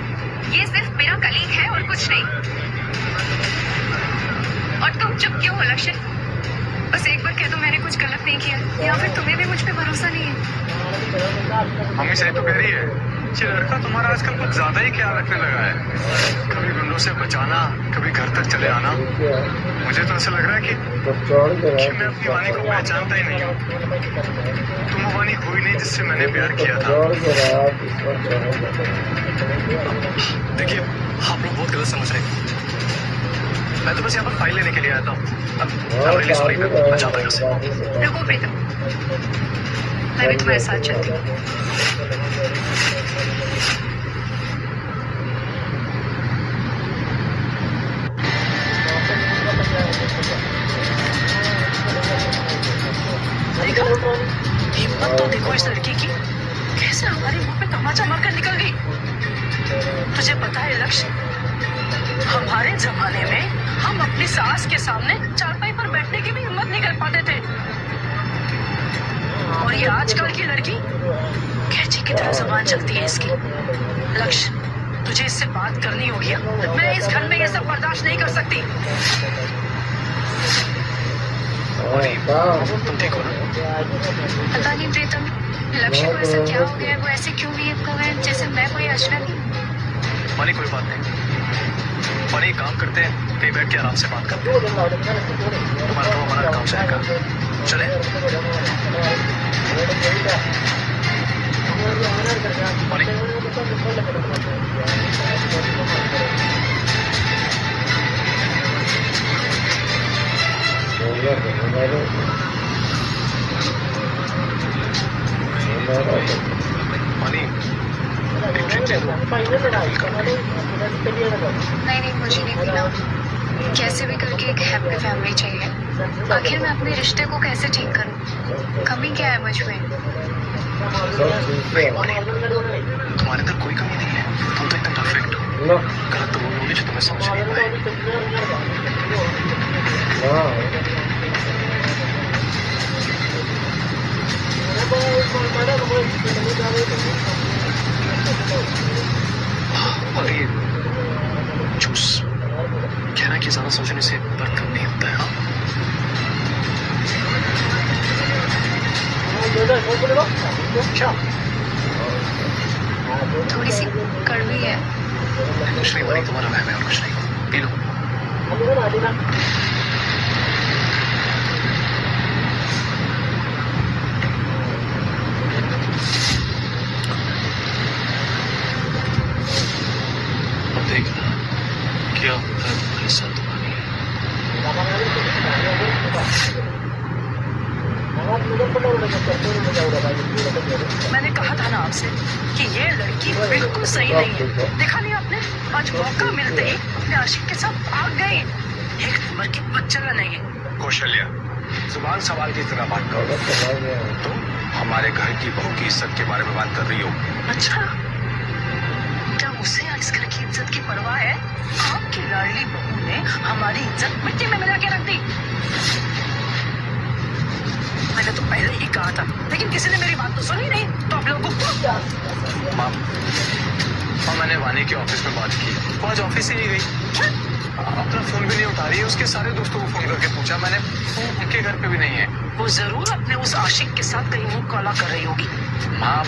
ये सिर्फ मेरा कलीग है और कुछ नहीं। और तुम चुप क्यों हो लक्ष्य? बस एक बार कह दो मैंने कुछ गलत नहीं किया, या फिर तुम्हें भी मुझ पे भरोसा नहीं है? मम्मी सही तो कह रही है, ये लड़का तुम्हारा आजकल कुछ ज्यादा ही ख्याल रखने लगा है। कभी गुंडों से बचाना, कभी घर तक चले आना। मुझे तो ऐसा लग रहा है कि मैं अपनी वानी को पहचानता ही नहीं हूँ। तुम वो वानी हुई नहीं जिससे मैंने प्यार किया था। देखिए आप लोग बहुत गलत समझ रहे हैं। मैं तो बस यहाँ पर फाइल लेने के लिए आया था। अब सॉरी, मैं जाता हूँ यहाँ से। रुको प्रीतम, मैं भी तुम्हारे साथ चलती हूँ। देखो हिम्मत तो देखो इस लड़की की, कैसे हमारे मुंह पे तमाचा मारकर निकल गई। तुझे पता है लक्ष्य, हमारे जमाने में हम अपनी सास के सामने चारपाई पर बैठने की भी हिम्मत नहीं कर पाते थे, और ये आजकल की लड़की कैची की तरह जबान चलती है इसकी। लक्ष्य तुझे इससे बात करनी होगी। मैं इस घर में ये सब बर्दाश्त नहीं कर सकती। तुम ठीक हो ना? पता नहीं प्रीतम लक्ष्य को ऐसा क्या हो गया है, वो ऐसे क्यों बिहेव कर रहा है जैसे मैं कोई अजनबी। मानी कोई बात नहीं, मानी एक काम करते हैं, कहीं बैठ के आराम से बात करते हैं। तुम्हारा तो हमारा काम जाएगा। चले मानी। मानी एक ड्रिंक दे दो। नहीं मुझे नहीं पीना। कैसे भी करके एक हैप्पी फैमिली चाहिए। आखिर मैं अपने रिश्ते को कैसे ठीक करूं? कमी क्या है मुझ में? नहीं मानी, तुम्हारे अंदर कोई कमी नहीं है। तुम तो एकदम परफेक्ट हो। गलत तो वो लोग जो तुम्हें समझ नहीं पाए। और ये जूस कहना कि ज्यादा सोचने से बर्थ कम नहीं होता है। हाँ क्या? थोड़ी सी कड़वी है। कुछ नहीं मानी, तुम्हारा वहम है और कुछ नहीं। P low. अब देखना क्या होता है तुम्हारे साथ वानी। मैंने कहा था ना आपसे कि ये लड़की बिल्कुल सही नहीं है। देखा नहीं आपने, आज मौका मिलते ही अपने आशिक के साथ भाग गए। एक नंबर की बच्चा नहीं है। कौशल्या जुबान सवाल की तरह बात करो। तुम हमारे घर की बहू की इज्जत के बारे में बात कर रही हो। अच्छा, क्या उसे इस घर की इज्जत की परवाह है? आपकी लाडली बहू ने हमारी इज्जत मिट्टी में मिला के रख दी। मैंने तो पहले ही कहा था, लेकिन किसी ने मेरी बात तो सुनी नहीं। तो आप लोगों को माँ, मैंने वानी के ऑफिस में बात की, वो आज ऑफिस ही नहीं गई। अपना फोन भी नहीं उठा रही है। उसके सारे दोस्तों को फोन करके पूछा मैंने, वो उनके घर पे भी नहीं है। वो जरूर अपने उस आशिक के साथ कहीं मुंह काला कर रही होगी। माँ,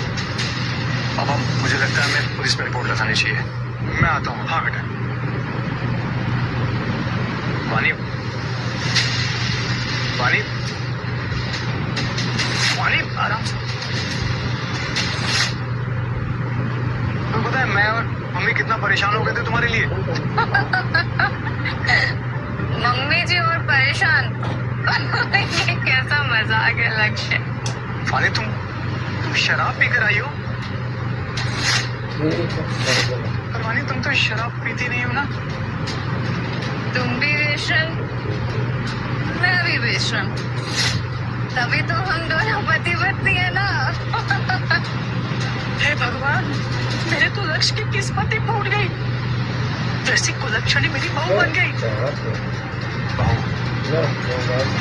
पापा, मुझे लगता है हमें पुलिस में रिपोर्ट लगानी चाहिए। मैं आता हूँ। हाँ बेटा। वानी, वानी, वानी, आराम से। तुम्हें पता है मैं और मम्मी कितना परेशान हो गए थे तुम्हारे लिए। मम्मी जी और परेशान। ये कैसा मजाक है लक्ष्य। वानी, तुम शराब पी कर आई हो। पर वानी, तुम तो शराब पीती नहीं हो ना। तुम भी बेशरम, मैं भी बेशरम, तभी तो हम दोनों पति पत्नी है ना। हे भगवान, मेरे तो लक्ष्य की किस्मत ही फूट गई। जैसी कुलक्षणी मेरी बहू बन गई। बहू,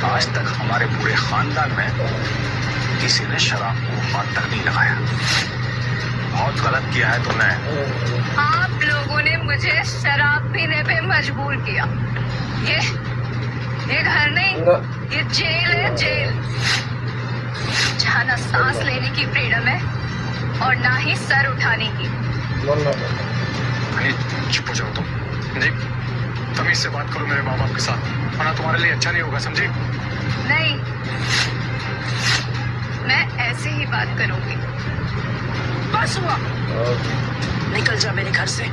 आज तक हमारे पूरे खानदान में किसी ने शराब को हाथ तक नहीं लगाया। बहुत गलत किया है तुमने। आप लोगों ने मुझे शराब पीने पे मजबूर किया। ये घर नहीं, ये जेल है, जेल, जहाँ ना सांस लेने की फ्रीडम है और ना ही सर उठाने की। चुप हो जाओ तुम। जी, तमीज से बात करो मेरे माँ बाप के साथ, वरना तुम्हारे लिए अच्छा नहीं होगा, समझी? नहीं, मैं ऐसे ही बात करूंगी। बस हुआ, निकल जा मेरे घर से।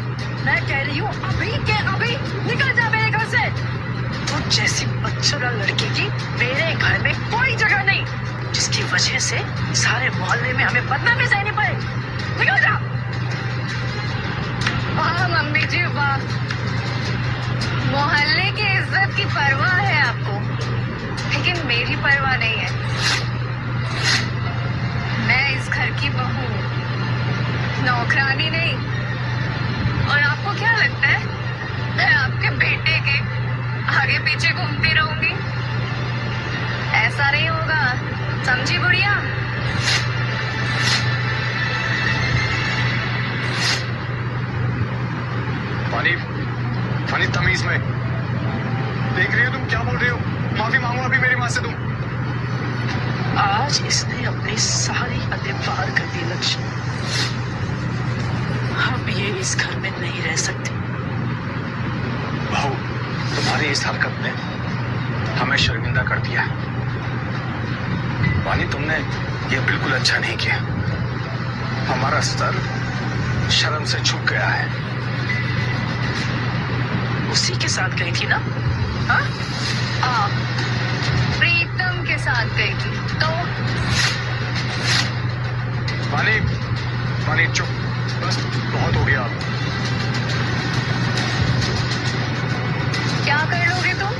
मैं कह रही हूँ अभी के अभी निकल जा मेरे घर से। तो जैसी बदसूरत लड़की की मेरे घर में कोई जगह नहीं, जिसकी वजह से सारे मोहल्ले में हमें बदनामी सहनी पड़े। निकल जा। वाह मम्मी जी वाह, मोहल्ले की इज्जत की परवाह है आपको, लेकिन मेरी परवाह नहीं है। मैं इस घर की बहू हूँ, नौकरानी नहीं। और आपको क्या लगता है मैं आपके बेटे के आगे पीछे घूमती रहूंगी? ऐसा नहीं होगा, समझी बुढ़िया? पानी, पानी, तमीज में देख रही हो तुम क्या बोल रही हो? माफी मांगो अभी मेरी माँ से तुम। आज इसने अपनी सारी हदें पार कर दी लक्ष्य। अब ये इस घर में नहीं रह सकती। बहू, तुम्हारी इस हरकत ने हमें शर्मिंदा कर दिया। वानी, तुमने ये बिल्कुल अच्छा नहीं किया। हमारा सर शर्म से झुक गया है। उसी के साथ गई थी ना? हाँ, आप प्रीतम के साथ गई थी तो? वानी, वानी चुप, बस बहुत हो गया। क्या कर लोगे तुम?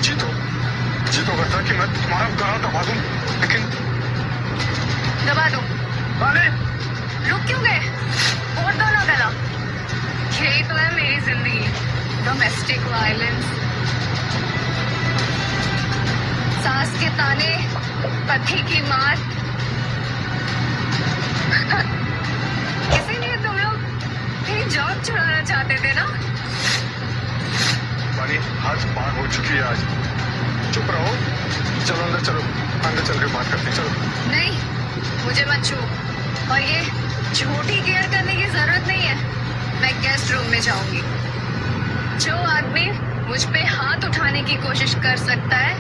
जी तो करता कि मैं तुम्हारा गला दबा दूं, लेकिन दबा दो। वानी, रुक क्यों गए? और दो ना गला। यही तो है मेरी जिंदगी, डोमेस्टिक वायलेंस। सास के ताने, पति की मार। इसीलिए तुम लोग मेरी जॉब छुड़ाना चाहते थे ना? वानी, हाथ पार हो चुकी है आज। चुप रहो, चलो अंदर चलो, अंदर चल के बात करते हैं, चलो। नहीं, मुझे मत छू। और ये झूठी केयर करने की जरूरत नहीं है। मैं गेस्ट रूम में जाऊंगी। जो आदमी मुझ पे हाथ उठाने की कोशिश कर सकता है,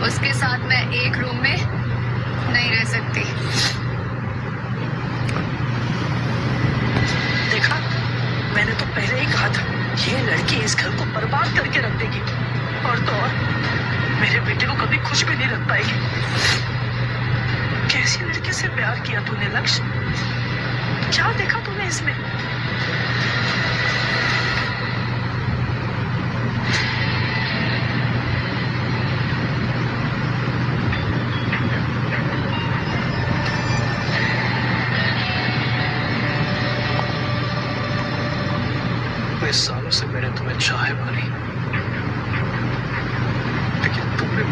उसके साथ मैं एक रूम में नहीं रह सकती। देखा, मैंने तो पहले ही कहा था ये लड़की इस घर को बर्बाद करके रख देगी। और तो और मेरे बेटे को कभी खुश भी नहीं रख पाएगी। कैसी लड़की से प्यार किया तूने लक्ष्य? क्या देखा तूने इसमें?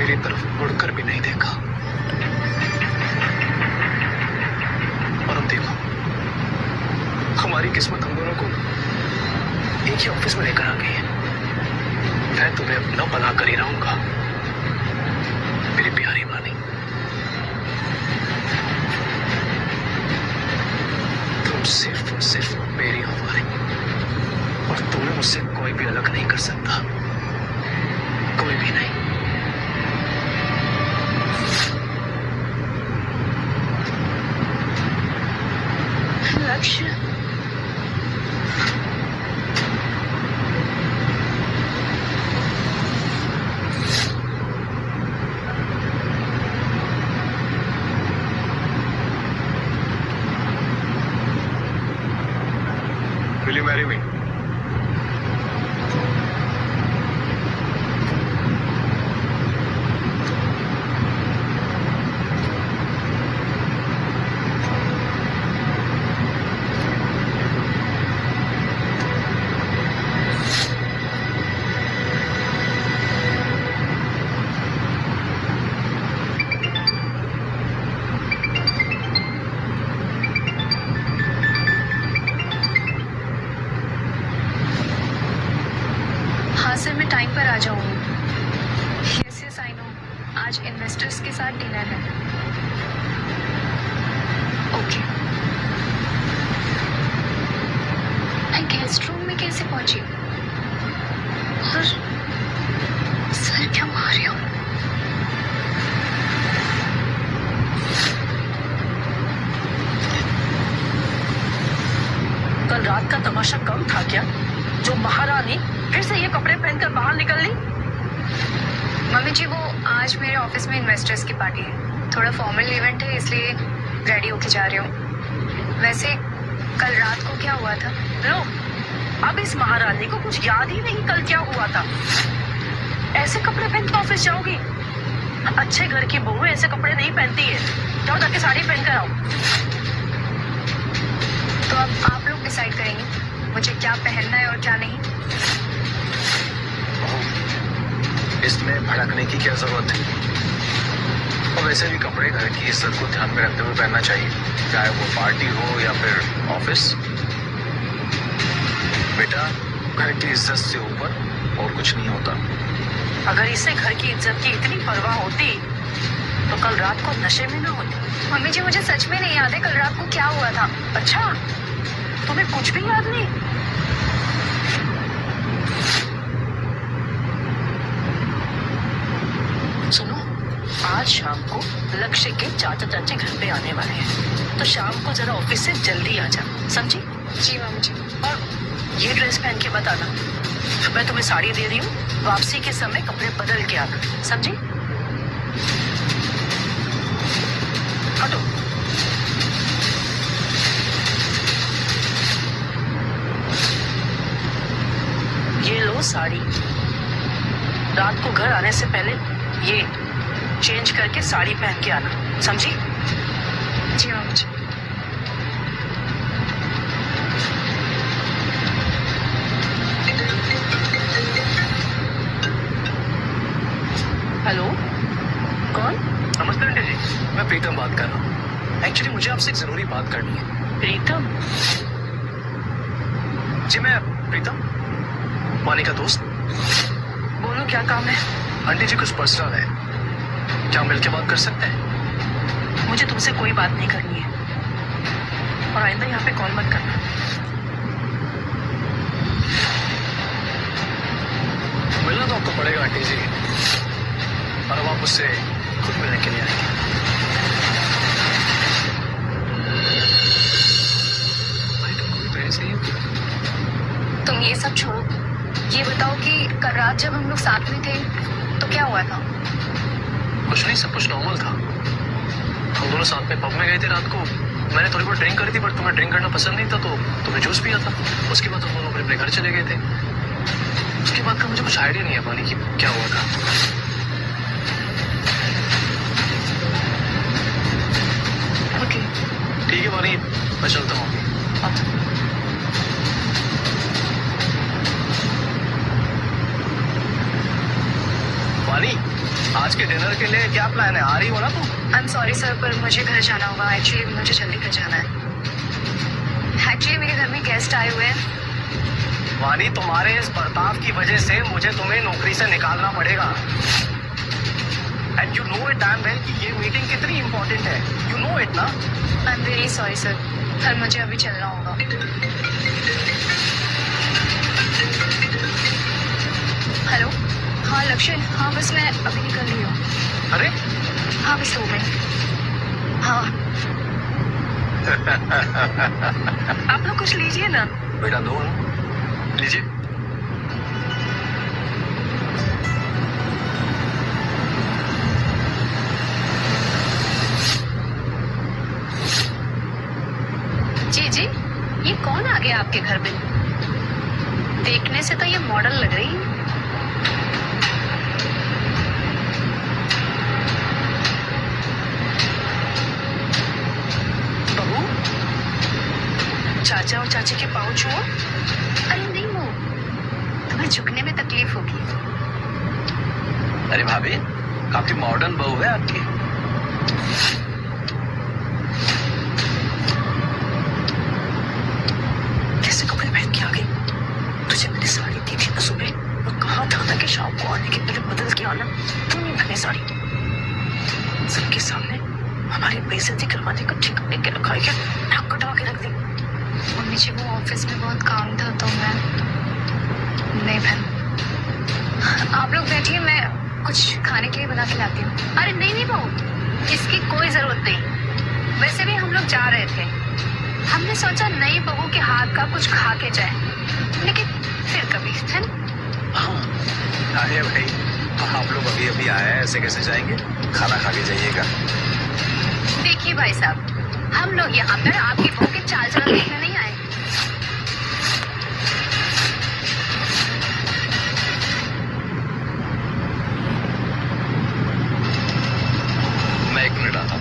मेरी तरफ मुड़कर भी नहीं देखा। और अब देखो, हमारी किस्मत हम दोनों को एक ही ऑफिस में लेकर आ गई है। मैं तुम्हें अपना बना कर ही रहूंगा, मेरी प्यारी वानी। तुम सिर्फ और सिर्फ मेरी हो वानी, और तुम्हें मुझसे कोई भी अलग नहीं कर सकता, कोई भी नहीं। लक्ष्य, Will you marry me? हाँ सर, मैं टाइम पर आ जाऊंगी। यस यस आई नो, आज इन्वेस्टर्स के साथ डिनर है। ओके। मैं गेस्ट रूम में कैसे पहुंची? और सर क्या मार रही हूँ? कल रात का तमाशा कम था क्या, जो महारानी फिर से ये कपड़े पहनकर बाहर निकल ली? मम्मी जी, वो आज मेरे ऑफिस में इन्वेस्टर्स की पार्टी है। थोड़ा फॉर्मल इवेंट है, इसलिए रेडी होके जा रही हूँ। वैसे कल रात को क्या हुआ था? लो, अब इस महारानी को कुछ याद ही नहीं कल क्या हुआ था। ऐसे कपड़े पहन के ऑफिस जाओगी? अच्छे घर की बहू ऐसे कपड़े नहीं पहनती है। जाओ जाके साड़ी पहनकर आओ। तो अब आप लोग डिसाइड करेंगे मुझे क्या पहनना है और क्या नहीं। इसमें भड़कने की क्या जरूरत है? और वैसे भी कपड़े घर की इज्जत को ध्यान में रखते हुए पहनना चाहिए, चाहे वो पार्टी हो या फिर ऑफिस। बेटा, घर की इज्जत से ऊपर और कुछ नहीं होता। अगर इसे घर की इज्जत की इतनी परवाह होती तो कल रात को नशे में न होती। मम्मी जी, मुझे सच में नहीं याद है कल रात को क्या हुआ था। अच्छा, तुम्हें कुछ भी याद नहीं? सुनो, आज शाम को लक्ष्य के चाचा चाची घर पे आने वाले हैं, तो शाम को जरा ऑफिस से जल्दी आ जा, समझी? जी मम्मी जी। और ये ड्रेस पहन के मत आना, मैं तुम्हें साड़ी दे रही हूँ, वापसी के समय कपड़े बदल के आना, समझी? हटो। ये लो साड़ी, रात को घर आने से पहले ये चेंज करके साड़ी पहन के आना, समझी? जी मम्मी जी। हेलो, कौन? नमस्ते आंटी जी, मैं प्रीतम बात कर रहा हूँ। एक्चुअली मुझे आपसे एक जरूरी बात करनी है। प्रीतम? जी मैं प्रीतम, वानी का दोस्त। बोलो, क्या काम है? आंटी जी कुछ पर्सनल है, क्या मिलके बात कर सकते हैं? मुझे तुमसे कोई बात नहीं करनी है, और आइंदा यहाँ पे कॉल मत करना। मिलना तो आपको पड़ेगा आंटी जी, और अब आप मुझसे खुद मिलने के लिए आएंगे। भाई तुमको भी प्रेस नहीं होती? तुम ये सब छोड़ो, ये बताओ कि कल रात जब हम लोग साथ में थे तो क्या हुआ था? कुछ नहीं, सब कुछ नॉर्मल था। हम दोनों साथ में पब में गए थे रात को। मैंने थोड़ी बहुत ड्रिंक करी थी, बट तुम्हें ड्रिंक करना पसंद नहीं था, तो तुम्हें जूस पिया था। उसके बाद हम दोनों अपने घर चले गए थे। उसके बाद का मुझे कुछ आइडिया नहीं है पानी की क्या हुआ था। ओके, ठीक है वानी, मैं चलता हूँ। वानी, आज के डिनर के लिए क्या प्लान है? आ रही हो ना तुम? आई एम सॉरी सर, पर मुझे घर जाना होगा। एक्चुअली मुझे जल्दी घर जाना है। एक्चुअली मेरे घर में गेस्ट आए हुए हैं। वानी, तुम्हारे इस बर्ताव की वजह से मुझे तुम्हें नौकरी से निकालना पड़ेगा। And you know it dam well कि ये मीटिंग कितनी इंपॉर्टेंट है। यू नो इट ना? I am very sorry sir, पर मुझे अभी चलना होगा। हेलो, हाँ लक्ष्य, हाँ बस मैं अभी निकल रही हूँ। अरे हाँ बस हो गई। हाँ आप लोग कुछ लीजिए ना। बेटा दो लीजिए। जी जी, ये कौन आ गया आपके घर में? देखने से तो ये मॉडल लग रही है। बहू, चाचा और चाची के पाँव छुओ। अरे नहीं वो, तुम्हें झुकने में तकलीफ होगी। अरे भाभी, काफी मॉडर्न बहू है आपकी। कैसे कपड़े पहन के आ गई? तुझे मेरी साड़ी दी थी ना सुबह, और कहा था ना कि शाम को आने के पहले बदल के आना। तुम नहीं पहने साड़ी। सबके सामने हमारी बेइज्जती करवाने का ठिकाने के रखा है क्या? नाक कटवा के रख दी। मम्मी जी वो ऑफिस में बहुत काम था तो मैं नहीं बहन। आप लोग बैठिए, मैं कुछ खाने के लिए बना के लाती हूँ। अरे नहीं नहीं बहू, इसकी कोई जरूरत नहीं। वैसे भी हम लोग जा रहे थे, हमने सोचा नई बहू के हाथ का कुछ खा के जाए, लेकिन फिर कभी है ना? अरे भाई, आप लोग अभी अभी आए हैं, ऐसे कैसे जाएंगे? खाना खा के जाइएगा। देखिए भाई साहब, हम लोग यहाँ पर आपकी बहू के चाल चलन देखने नहीं आए। मैं 1 मिनट आता हूँ।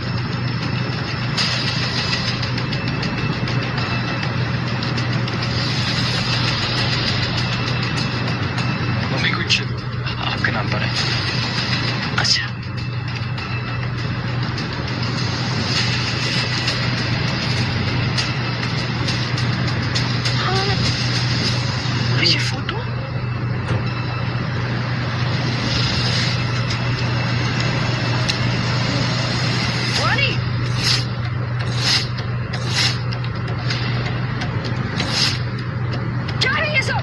मम्मी कुछ आपके नाम पर है। अच्छा, हाँ, ये फोटो। वानी, क्या है ये सब?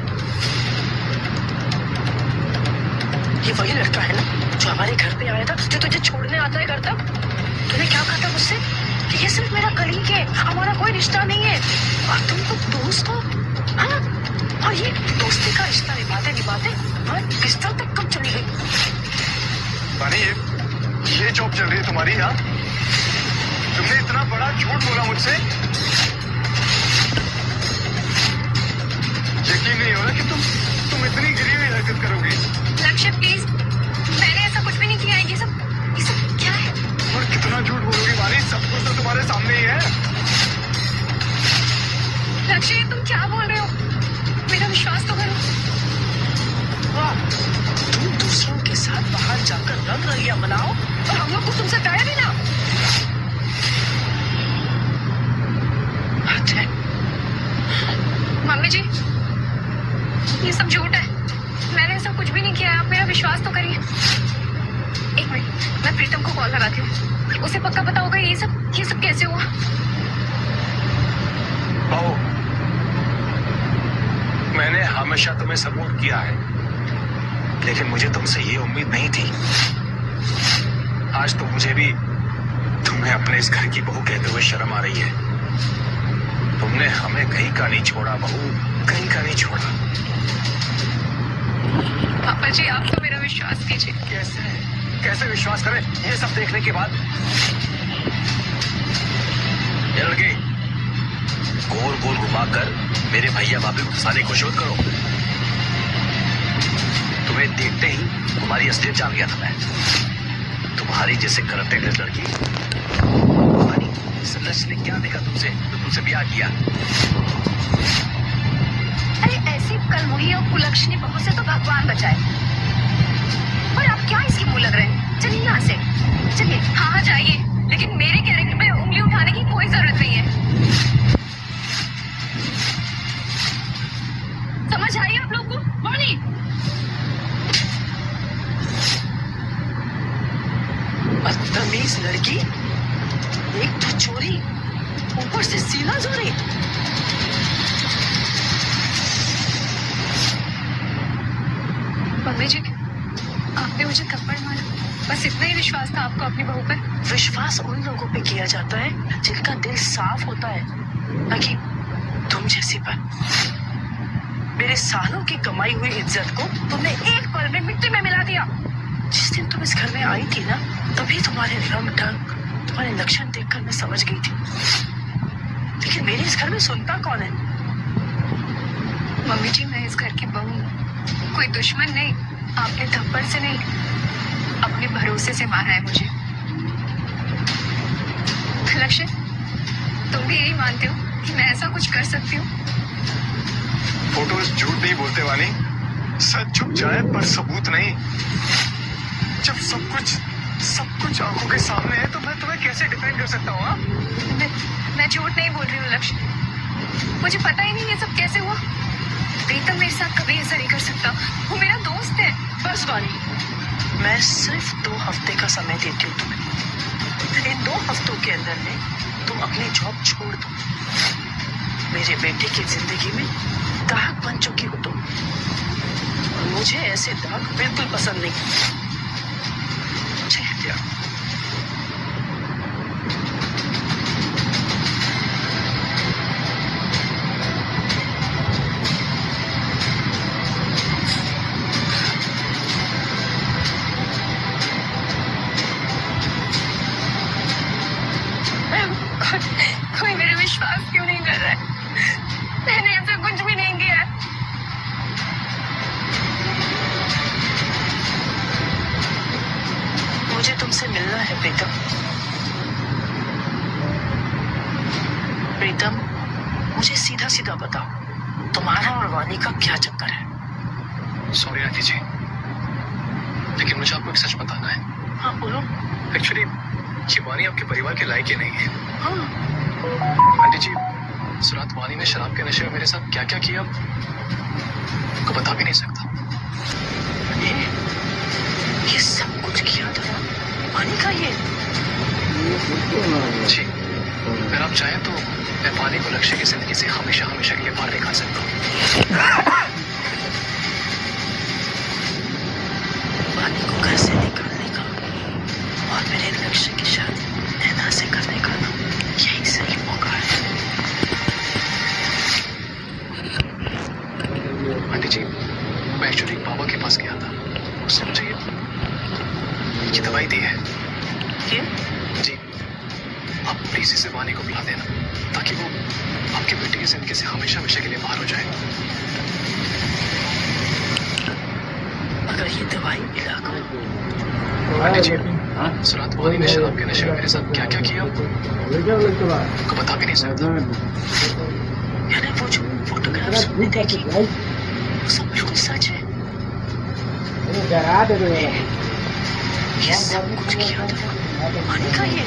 ये वही लड़का है ना जो हमारे घर पे आया था, जो तुझे छोड़ने आता है घर तक? तूने क्या कहा था मुझसे कि ये सिर्फ मेरा कलीग है, हमारा कोई रिश्ता नहीं है, और तुम तो दोस्त हो। हाँ, और ये दोस्ती का रिश्ता निभाते निभाते पिस्तौल तक कब चली गई? वानी, ये जॉब चल रही है तुम्हारी? यहाँ तुमने इतना बड़ा झूठ बोला मुझसे। यकीन नहीं हो रहा कि तुम इतनी गिरी हुई हरकत करोगी। लक्ष्य प्लीज, मैंने ऐसा कुछ भी नहीं किया है। ये सब क्या है? और कितना झूठ बोलोगी वानी? सब कुछ तो तुम्हारे सामने ही है। लक्ष्य, ये तुम क्या बोल रहे हो? मेरा विश्वास तो करो। वाह, तुम दूसरों के साथ बाहर जाकर रंग रलिया बनाओ और हम लोग को तुमसे डरे भी ना। अच्छा, मम्मी जी, ये सब झूठ है। मैंने ऐसा कुछ भी नहीं किया है, आप मेरा विश्वास तो करिए। 1 मिनट, मैं प्रीतम को कॉल लगाती हूँ, उसे पक्का पता होगा ये सब कैसे हुआ। बहू, मैंने हमेशा तुम्हें सपोर्ट किया है, लेकिन मुझे तुमसे ये उम्मीद नहीं थी। आज तो मुझे भी तुम्हें अपने इस घर की बहू कहते हुए शर्म आ रही है। तुमने हमें कहीं का नहीं छोड़ा बहू, कहीं का नहीं छोड़ा। पापा जी, आप तो मेरा विश्वास कीजिए। कैसे विश्वास करें ये सब देखने के बाद? ये लड़के गोल गोल घुमाकर मेरे भैया भाभी को फंसाने की कोशिश मत करो। तुम्हें देखते ही तुम्हारी असलियत जान गया था मैं। तुम्हारी जैसे करप्टेड लड़की सलज ने क्या देखा तुमसे तो तुमसे ब्याह किया। अरे ऐसी कलमुही और कुलक्षणी बहू से तो भगवान बचाए। और आप क्या इसकी मुंह लग रहे हैं? चाहिए। हाँ हाँ जाइए, लेकिन मेरे कैरेक्टर पे उंगली उठाने की कोई जरूरत नहीं है। समझ आई आप लोग को? वाणी, बदतमीज लड़की, एक तो चोरी, ऊपर से सीना चोरी। मम्मी जी, आपने मुझे थप्पड़ मारा, बस इतना ही विश्वास था आपको अपनी बहू पर? विश्वास उन लोगों पे किया जाता है जिनका दिल साफ होता है, न कि तुम जैसी पर। मेरे सालों की कमाई हुई इज्जत को तुमने एक पल में मिट्टी में मिला दिया। जिस दिन तुम इस घर में आई थी ना, तभी तुम्हारे रंग ढंग, तुम्हारे लक्षण देखकर मैं समझ गई थी। लेकिन मेरे इस घर में सुनता कौन है? मम्मी जी, मैं इस घर की बहू हूँ, कोई दुश्मन नहीं। आपने थप्पड़ से नहीं, अपने भरोसे से मारा है मुझे। लक्ष्य, तुम भी यही मानते हो कि मैं ऐसा कुछ कर सकती हूँ? फोटोज झूठ नहीं बोलते वानी, सच छुप जाए पर सबूत नहीं। जब सब कुछ आंखों के सामने है तो मैं तुम्हें कैसे डिफेंड कर सकता हूँ? मैं झूठ नहीं बोल रही हूँ लक्ष्य, मुझे पता ही नहीं ये सब कैसे हुआ। प्रीतम मेरे साथ कभी ऐसा नहीं कर सकता, वो मेरा दोस्त है। बस वाणी, मैं सिर्फ 2 हफ्ते का समय देती हूँ तुम्हें। इन 2 हफ्तों के अंदर में तुम अपनी जॉब छोड़ दो। मेरे बेटे की जिंदगी में दाग बन चुकी हो तुम, और मुझे ऐसे दाग बिल्कुल पसंद नहीं। मुझे हत्या कोई मेरे विश्वास क्यों नहीं कर रहा है? मैंने ऐसा कुछ भी नहीं किया है। मुझे तुमसे मिलना है प्रीतम। प्रीतम, मुझे सीधा सीधा बताओ, तुम्हारा और वानी का क्या चक्कर है? सॉरी आंटी जी, लेकिन मुझे आपको एक सच बताना है। हाँ बोलो। एक्चुअली ये वानी आपके परिवार के लायक ही नहीं है। हाँ, आंटी जी, उस रात वानी ने शराब के नशे में मेरे साथ क्या क्या किया आपको बता भी नहीं सकता। ये सब कुछ किया था वानी का ये? जी, अगर आप चाहें तो मैं वानी को लक्ष्य की जिंदगी से हमेशा हमेशा के लिए बाहर निकाल सकता हूँ। वानी को घर से निकालने का और मेरे लक्ष्य की शादी नैना से करने का यही सही मौका है। आंटी जी, मैं एक्चुअली बाबा के पास गया था, उसने मुझे ये दवाई दी है। ये? जी, आप प्लीज इसे वानी को पिला देना ताकि वो आपके बेटे की जिंदगी से हमेशा हमेशा के लिए बाहर हो जाए। अगर ये दवाई पिलाकर आंटी जी, उस रात वानी ने शराब के नशे में मेरे साथ क्या क्या किया आपको बता भी नहीं सकता। यानी वो जो फोटोग्राफ्स हमने देखी वो सब बिल्कुल सच है। ये सब कुछ किया था वानी का ये?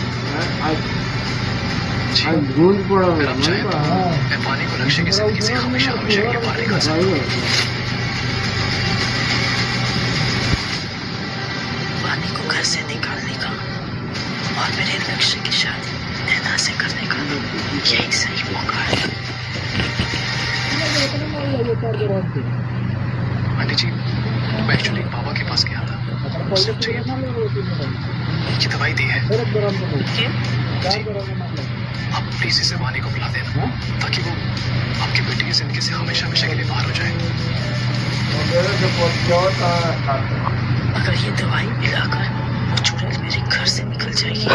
जी, अगर आप चाहें तो मैं वानी को लक्ष्य की जिंदगी से हमेशा हमेशा के लिए बाहर निकाल सकता हूँ। वानी को घर से निकालने का और मेरे लक्ष्य की शादी नैना से करने का यही सही मौका है। आंटी जी, मैं एक्चुअली बाबा के पास गया था, उसने मुझे ये दवाई दी है। ये? जी, आप प्लीज इसे वानी को पिला देना ताकि वो आपके बेटे की जिंदगी से हमेशा हमेशा के लिए बाहर हो जाए। अगर ये दवाई पिलाकर वो चुड़ैल मेरे घर से निकल जाएगी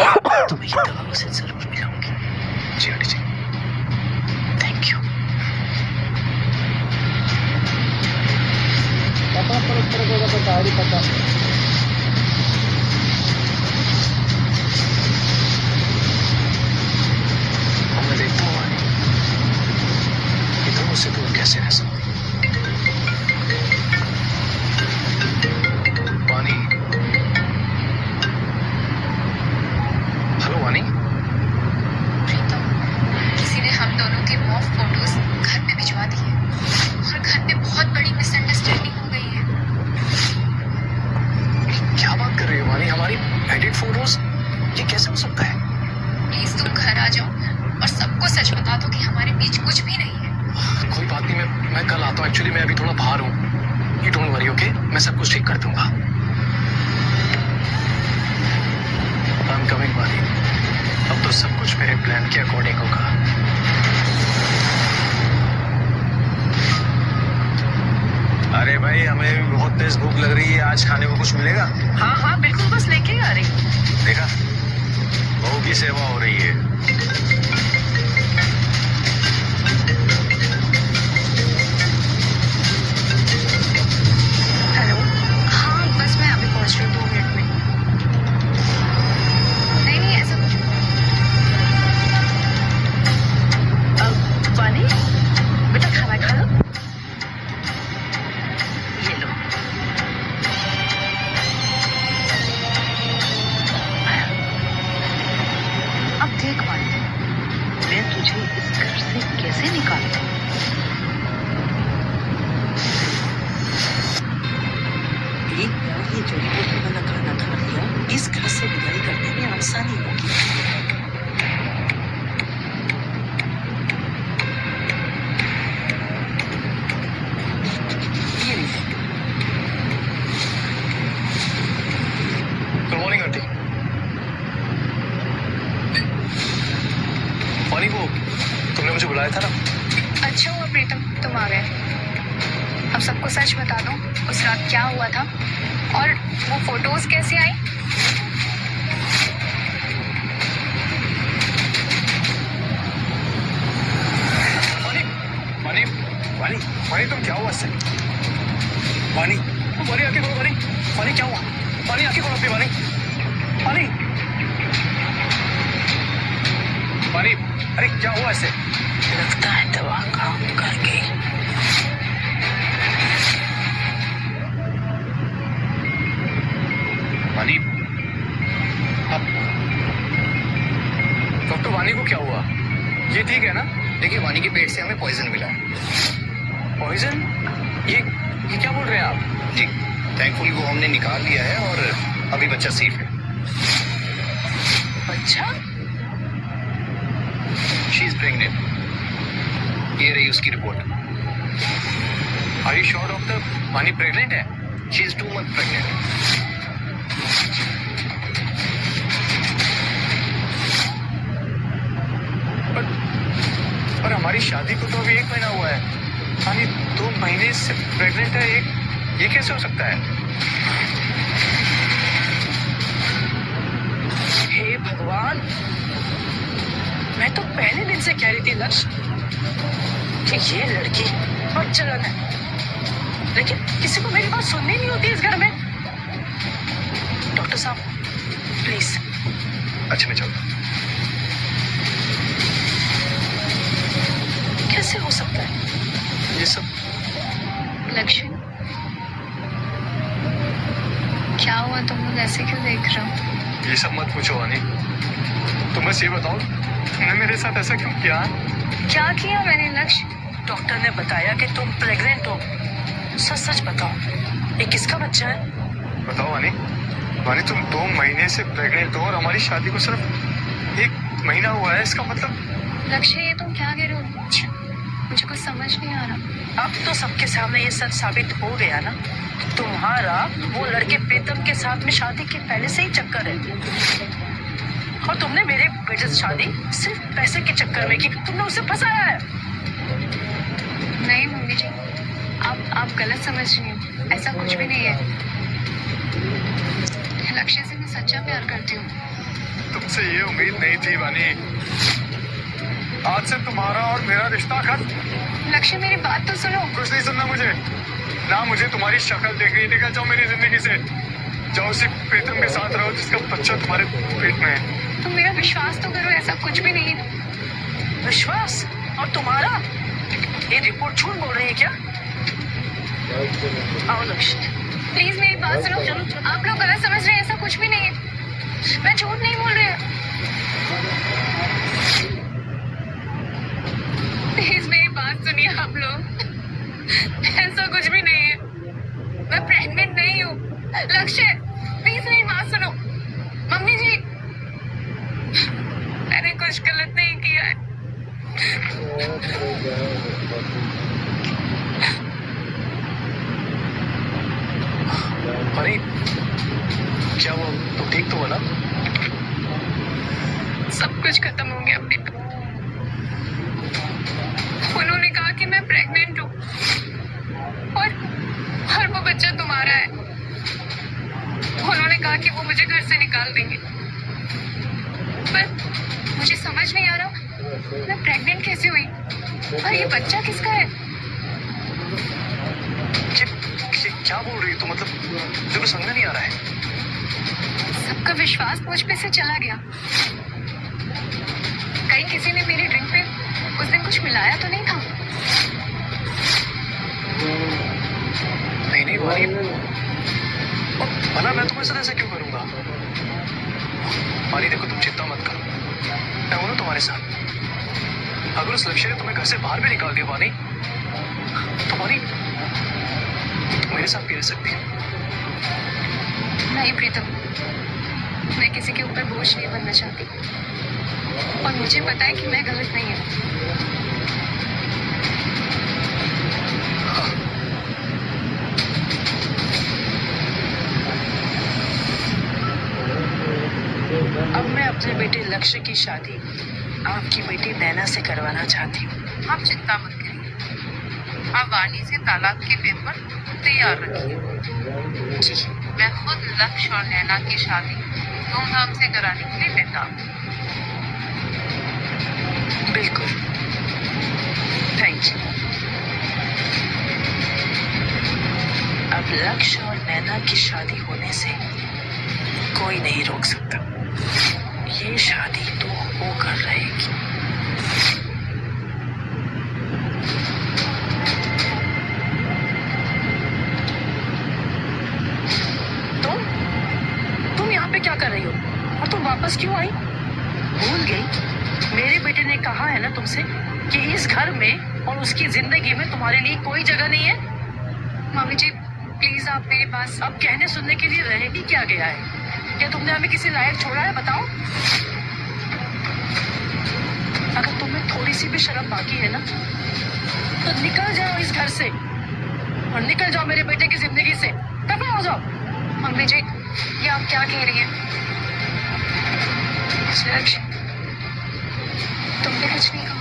तो मैं ये दवा उसे जरूर मिलाऊंगी। जी आंटी जी। Thank you. अब मैं देखता हूँ वानी इधर मुझसे दूर कैसे रह सकती। वानी, एडिट फोटोज, ये कैसे हो सकता है? प्लीज तुम घर आ जाओ और सबको सच बता दो कि हमारे बीच कुछ भी नहीं है। कोई बात नहीं, मैं कल आता हूँ। एक्चुअली मैं अभी थोड़ा बाहर हूँ। You don't worry, okay? मैं सब कुछ ठीक कर दूंगा। आई एम कमिंग वानी। अब तो सब कुछ मेरे प्लान के अकॉर्डिंग होगा। अरे भाई, हमें भी बहुत तेज भूख लग रही है। आज खाने को कुछ मिलेगा? हाँ हाँ बिल्कुल, बस लेके आ रही हूँ। देखा, बहू की सेवा हो रही है। हेलो। हाँ बस मैं अभी पहुंच रही हूँ 2 मिनट में। नहीं ऐसा कुछ। वानी, बेटा खाना खा लो। ये लो। अब देख वानी, मैं तुझे इस घर से कैसे निकालूं? एक बार ये जड़ी बूटी वाला खाना खा लिया, इस घर से विदाई करने में आसानी होगी। Good morning aunty. वानी, वो तुमने मुझे बुलाया था ना? अच्छा हुआ प्रीतम तुम आ गए। अब सबको सच बता दो उस रात क्या हुआ था और वो फोटोज कैसे आई। वानी, वानी, वानी, वानी, तुम क्या हुआ इससे? वानी, वानी आके खोलो। वानी, वानी क्या हुआ? वानी आके खोलो अपनी। वानी, वानी, वानी, अरे क्या हुआ इससे? लगता है दवा काम कर गई। वानी, अब डॉक्टर, वानी को क्या हुआ? ये ठीक है ना? देखिए, वानी के पेट से हमें पॉइजन मिला है। पॉइजन? ये क्या बोल रहे हैं आप? जी, थैंकफुली वो हमने निकाल लिया है और अभी बच्चा सेफ है। अच्छा, शी इज प्रेग्नेंट। ये रही उसकी report. Are you sure doctor? Vani pregnant है? She is 2 months pregnant. पर हमारी शादी को तो अभी 1 महीना हुआ है। वानी 2 महीने से प्रेग्नेंट है? ये कैसे हो सकता है? हे भगवान, मैं तो पहले दिन से कह रही थी लक्ष्य कि ये लड़की बहुत चलन है, लेकिन किसी को मेरी बात सुननी नहीं होती इस घर में। डॉक्टर साहब प्लीज। अच्छा, मैं चलता हूँ। कैसे हो सकता है ये सब? लक्ष्य, क्या हुआ? तुम लोग ऐसे क्यों देख रहे हो? ये सब मत पूछो वानी। तुम बस ये बताओ, तुमने मेरे साथ ऐसा क्यों किया? क्या किया मैंने लक्ष्य? डॉक्टर ने बताया कि तुम प्रेग्नेंट हो। सच सच बताओ, ये किसका बच्चा है? बताओ वानी। वानी, तुम 2 महीने से प्रेग्नेंट हो और हमारी शादी को सिर्फ 1 महीना हुआ है। इसका मतलब? लक्ष्य, ये तुम क्या कह रहे हो? मुझे कुछ समझ नहीं आ रहा। अब तो सबके सामने ये सच साबित हो गया ना कि तुम्हारा वो लड़के प्रीतम के साथ में शादी के पहले से ही चक्कर है, और तुमने मेरे बेटे से शादी सिर्फ पैसे के चक्कर में की। तुमने उसे फंसाया है। नहीं मम्मी जी, आप गलत समझ रही हो। ऐसा कुछ भी नहीं है। लक्ष्य से मैं सच्चा प्यार करती हूँ। तुमसे ये उम्मीद नहीं थी वानी। आज से तुम्हारा और मेरा रिश्ता खत्म। लक्ष्य, मेरी बात तो सुनो। कुछ नहीं सुनना मुझे। ना मुझे तुम्हारी शक्ल देखनी। निकल जाओ मेरी जिंदगी से। जाओ उसी प्रीतम के साथ रहो जिसका बच्चा तुम्हारे पेट में है। तुम मेरा विश्वास तो करो, ऐसा कुछ भी नहीं है। विश्वास? और तुम्हारा? ये रिपोर्ट झूठ बोल रही है क्या? आओ लक्ष्य, प्लीज मेरी बात सुनो। आप लोग गलत समझ रहे हैं, ऐसा कुछ भी नहीं है। मैं झूठ नहीं बोल रही। प्लीज मेरी बात सुनिए आप लोग। ऐसा कुछ भी नहीं है। मैं प्रेग्नेंट नहीं हूँ। लक्ष्य, प्लीज मेरी बात सुनो। बोला? सब कुछ खत्म हो गया प्रीतम। उन्होंने कहा कि मैं प्रेग्नेंट हूँ और वो बच्चा तुम्हारा है। उन्होंने कहा कि वो मुझे घर से निकाल देंगे, पर मुझे समझ नहीं आ रहा मैं प्रेग्नेंट कैसे हुई और ये बच्चा किसका है। क्या बोल रही है तू? मतलब तेरे को समझ नहीं आ रहा है? सबका विश्वास मुझ पे से चला गया। कहीं किसी ने मेरी ड्रिंक पे उस दिन कुछ मिलाया तो नहीं था? नहीं वानी, भला मैं तुम्हारे साथ ऐसा क्यों करूंगा? वानी देखो, तुम चिंता मत करो, मैं हूं ना तुम्हारे साथ। अगर उस लक्ष्य ने तुम्हें घर से बाहर भी निकाल दिया वानी, तो वानी मेरे साथ भी रह सकती है। नहीं प्रीतम, मैं किसी के ऊपर बोझ नहीं बनना चाहती और मुझे पता है कि मैं गलत नहीं हूँ। अब मैं अपने बेटे लक्ष्य की शादी आपकी बेटी नैना से करवाना चाहती हूँ। आप चिंता मत करिए, आप वाणी से तालाक के पेपर तैयार रखिए। जी, मैं खुद लक्ष्य और नैना की शादी धूमधाम से कराने के लिए तैयार हूँ। बिल्कुल, थैंक यू। अब लक्ष्य और नैना की शादी होने से कोई नहीं रोक सकता। ये शादी तो होकर रहेगी। तुम यहाँ पे क्या कर रही हो और तुम वापस क्यों आई? भूल गई? मेरे बेटे ने कहा है ना तुमसे कि इस घर में और उसकी जिंदगी में तुम्हारे लिए कोई जगह नहीं है। मम्मी जी प्लीज आप मेरे पास। अब कहने सुनने के लिए रह ही क्या गया है? क्या तुमने हमें किसी लायक छोड़ा है? बताओ। अगर तुम्हें थोड़ी सी भी शर्म बाकी है ना, तो निकल जाओ इस घर से और निकल जाओ मेरे बेटे की जिंदगी से। दफा हो जाओ। मम्मी जी ये आप क्या कह रही हैं? लक्ष्य, तुमने कुछ नहीं कहा।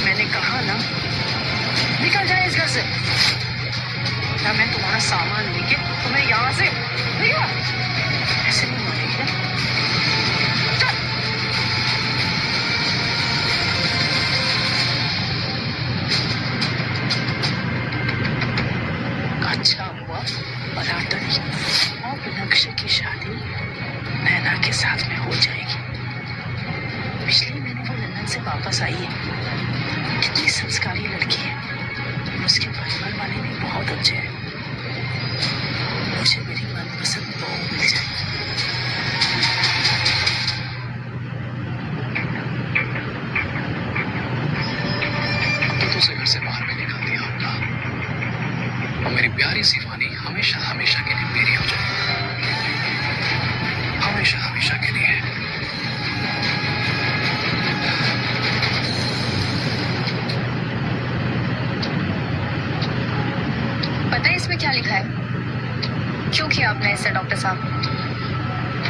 मैंने कहा ना, निकल जाए इस घर से, या मैं तुम्हारा सामान लेके तुम्हें यहाँ से ऐसे नहीं मारेगी ना। चल। अच्छा हुआ पराटनी और लक्ष्य की शादी नैना के साथ में हो जाएगी। पिछले महीने वो लंदन से वापस आई है। कितनी संस्कारी लड़की है और उसके परिवार वाले भी बहुत अच्छे हैं। मुझे मेरी मनपसंद बहू मिल जाएगी। अब तो उसे घर से बाहर भी निकाल दिया होगा और मेरी प्यारी सी वानी हमेशा हमेशा के लिए मेरी हो जाएगी। हमेशा हमेशा के लिए। पता है इसमें क्या लिखा है? क्यों किया आपने ऐसा डॉक्टर साहब?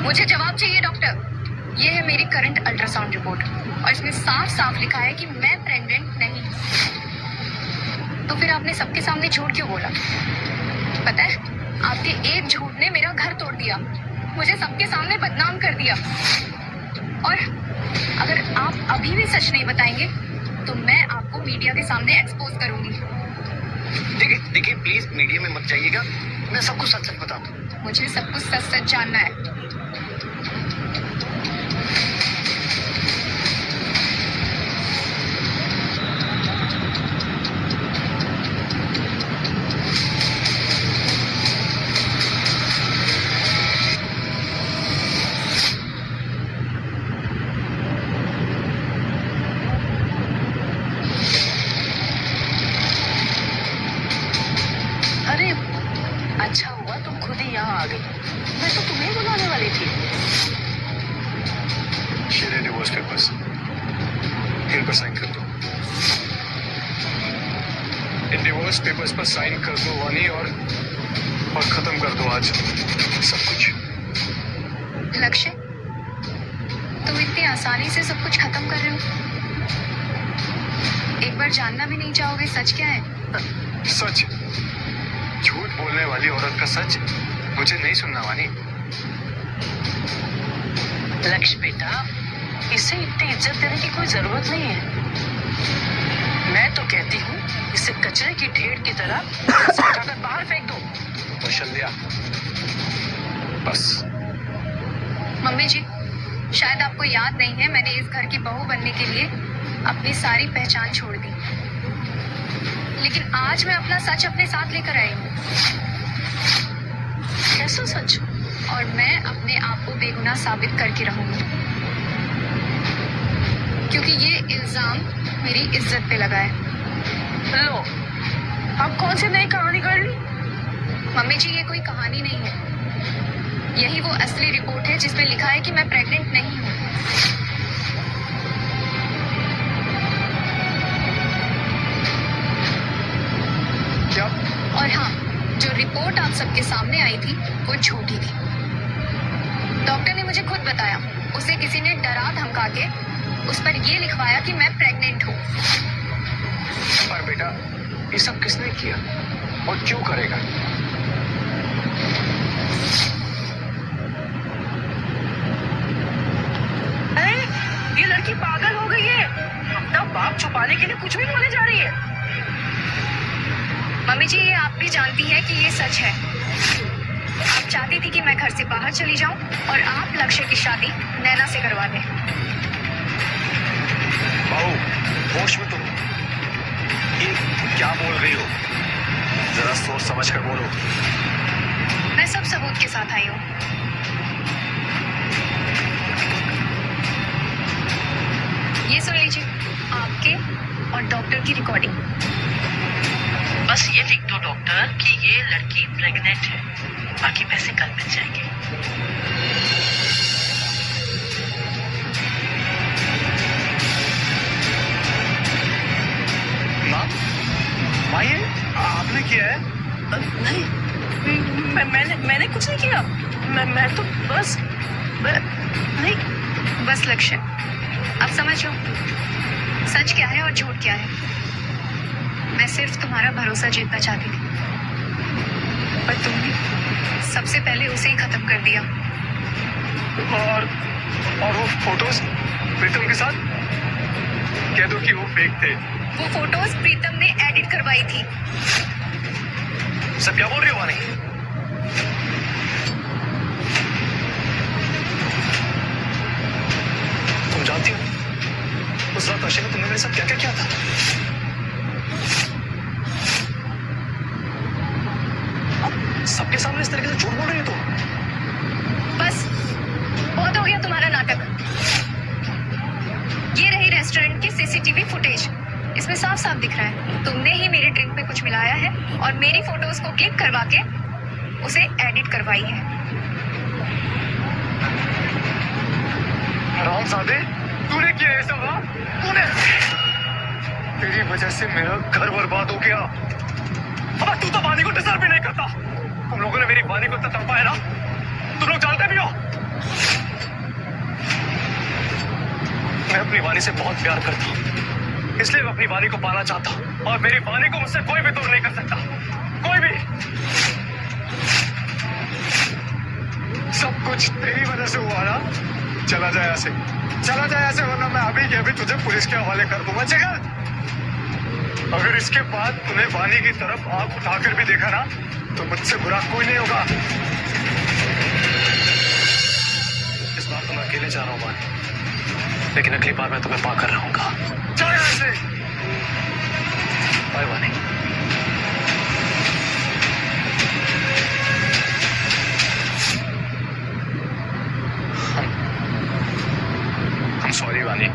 मुझे जवाब चाहिए डॉक्टर। ये है मेरी करंट अल्ट्रासाउंड रिपोर्ट और इसमें साफ साफ लिखा है कि मैं प्रेग्नेंट नहीं। तो फिर आपने सबके सामने झूठ क्यों बोला? पता है आपके एक झूठ ने मेरा घर तोड़ दिया, मुझे सबके सामने बदनाम कर दिया। और अगर आप अभी भी सच नहीं बताएंगे तो मैं आपको मीडिया के सामने एक्सपोज करूंगी। देखिए प्लीज मीडिया में मत जाइएगा, मैं सब कुछ सच सच बता दूं। मुझे सब कुछ सच सच जानना है। अरे अच्छा हुआ तुम खुद ही यहाँ आ गई, मैं तो तुम्हें बुलाने वाली थी। शेयर डिवोर्स पेपर्स इन पर साइन कर दो। इन डिवोर्स पेपर्स पर साइन कर दो वानी, और और खत्म कर दो आज सब कुछ। लक्ष्य, तुम इतनी आसानी से सब कुछ खत्म कर रहे हो? एक बार जानना भी नहीं चाहोगे सच क्या है? सच? झूठ बोलने वाली औरत का सच मुझे नहीं सुनना वानी। लक्ष्य बेटा, इसे इतनी इज्जत देने की कोई जरूरत नहीं है। मैं तो कहती हूँ इसे कचरे की ढेर की तरह उठाकर बाहर फेंक दो। कौशल्या, बस। मम्मी जी, शायद आपको याद नहीं है, मैंने इस घर की बहू बनने के लिए अपनी सारी पहचान छोड़ दी, लेकिन आज मैं अपना सच अपने साथ लेकर आई हूँ। कैसा सच? और मैं अपने आप को बेगुनाह साबित करके रहूंगी, क्योंकि ये इल्जाम मेरी इज्जत पे लगा है। लो, अब कौन सी नई कहानी कर ली? मम्मी जी, ये कोई कहानी नहीं है, यही वो असली रिपोर्ट है जिसमें लिखा है कि मैं प्रेग्नेंट नहीं हूँ। क्या? और हाँ, जो रिपोर्ट आप सबके सामने आई थी वो झूठी थी। डॉक्टर ने मुझे खुद बताया, उसे किसी ने डरा धमका के उस पर ये लिखवाया कि मैं प्रेग्नेंट हूँ। पर बेटा, ये सब किसने किया और क्यों करेगा? ये लड़की पागल हो गई है, अपना बाप छुपाने के लिए कुछ भी बोले जा रही है। मम्मी जी, ये आप भी जानती हैं कि ये सच है। आप चाहती थी कि मैं घर से बाहर चली जाऊं और आप लक्ष्य की शादी नैना से करवा दें। बहू, होश में तुम ये क्या बोल रही हो? जरा सोच समझ कर बोलो। मैं सब सबूत के साथ आई हूँ। ये सुन लीजिए, आपके और डॉक्टर की रिकॉर्डिंग। बस ये लिख दो डॉक्टर कि ये लड़की प्रेग्नेंट है, बाकी पैसे कल मिल जाएंगे। माँ, ये आपने किया है? नहीं, मैंने कुछ नहीं किया। मैं तो बस नहीं। बस लक्ष्य, अब समझो सच क्या है और झूठ क्या है। मैं सिर्फ तुम्हारा भरोसा जीतना चाहती थी, पर तुमने सबसे पहले उसे ही खत्म कर दिया। और वो फोटोज प्रीतम के साथ? कह दो कि वो फेक थे। वो फोटोज प्रीतम ने एडिट करवाई थी। सब क्या बोल रही हो वानी? तुम जानती हो उस रात अशय ने तुमने मेरे साथ क्या क्या किया था? सबके सामने इस तरीके से झूठ बोल रही हो तुम। बस बहुत हो गया तुम्हारा नाटक। ये रही रेस्टोरेंट की सीसीटीवी फुटेज, इसमें साफ साफ दिख रहा है तुमने ही मेरे ड्रिंक में कुछ मिलाया है और मेरी फोटोज को क्लिक करवा के उसे एडिट करवाई है। हरामजादे, तूने किया ये सब? तूने? तेरी वजह से मेरा घर बर्बाद हो गया। अब तू तो वानी को डिजर्व भी नहीं करता। तुम लोगों ने मेरी वानी को तो तड़पाया ना, तुम लोग जानते भी हो। मैं अपनी वानी से बहुत प्यार करता हूँ, इसलिए मैं अपनी वानी को पाना चाहता हूँ, और मेरी वानी को मुझसे कोई भी दूर नहीं कर सकता, कोई भी। सब कुछ तेरी वजह से हुआ ना। चला जाए ऐसे, चला जाए ऐसे, वरना मैं अभी के अभी तुझे पुलिस के हवाले कर दूंगा। चल। अगर इसके बाद तूने वानी की तरफ आंख उठाकर भी देखा ना, तो मुझसे बुरा कोई नहीं होगा। इस बार तो मैं अकेले जा रहा हूँ वानी, लेकिन अगली बार मैं तुम्हें पाकर रहूंगा। चल यहाँ से। बाय वानी। सॉरी वानी,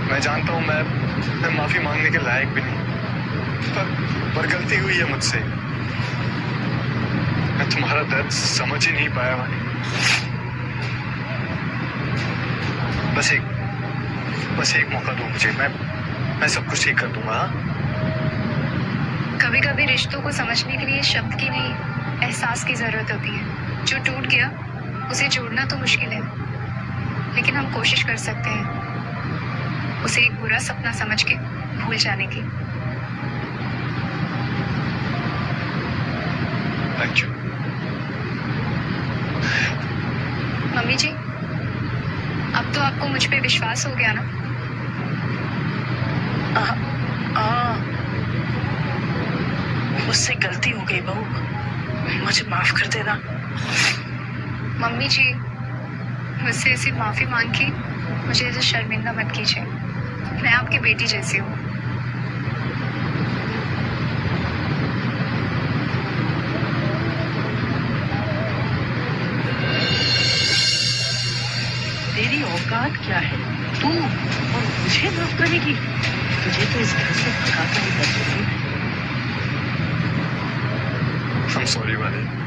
मैं जानता हूँ मैं माफी मांगने के लायक भी नहीं, पर गलती हुई है मुझसे। मैं तुम्हारा दर्द समझ ही नहीं पाया वानी। बस एक मौका दो मुझे, मैं सब कुछ ठीक कर दूंगा। कभी कभी कभी रिश्तों को समझने के लिए शब्द की नहीं, एहसास की जरूरत होती है। जो टूट गया उसे जोड़ना तो मुश्किल है, लेकिन हम कोशिश कर सकते हैं उसे एक बुरा सपना समझ के भूल जाने की। Thank you. मम्मी जी, अब तो आपको मुझ पे विश्वास हो गया ना? मुझसे गलती हो गई बहू, मुझे माफ कर देना। मम्मी जी, मुझसे ऐसी माफी मांग के मुझे ऐसे शर्मिंदा मत कीजिए। मैं आपकी बेटी जैसी हूँ। तेरी औकात क्या है? तू और मुझे माफ करेगी? तुझे तो इस घर से भगाकर ही कर चुकी। I'm sorry, वानी।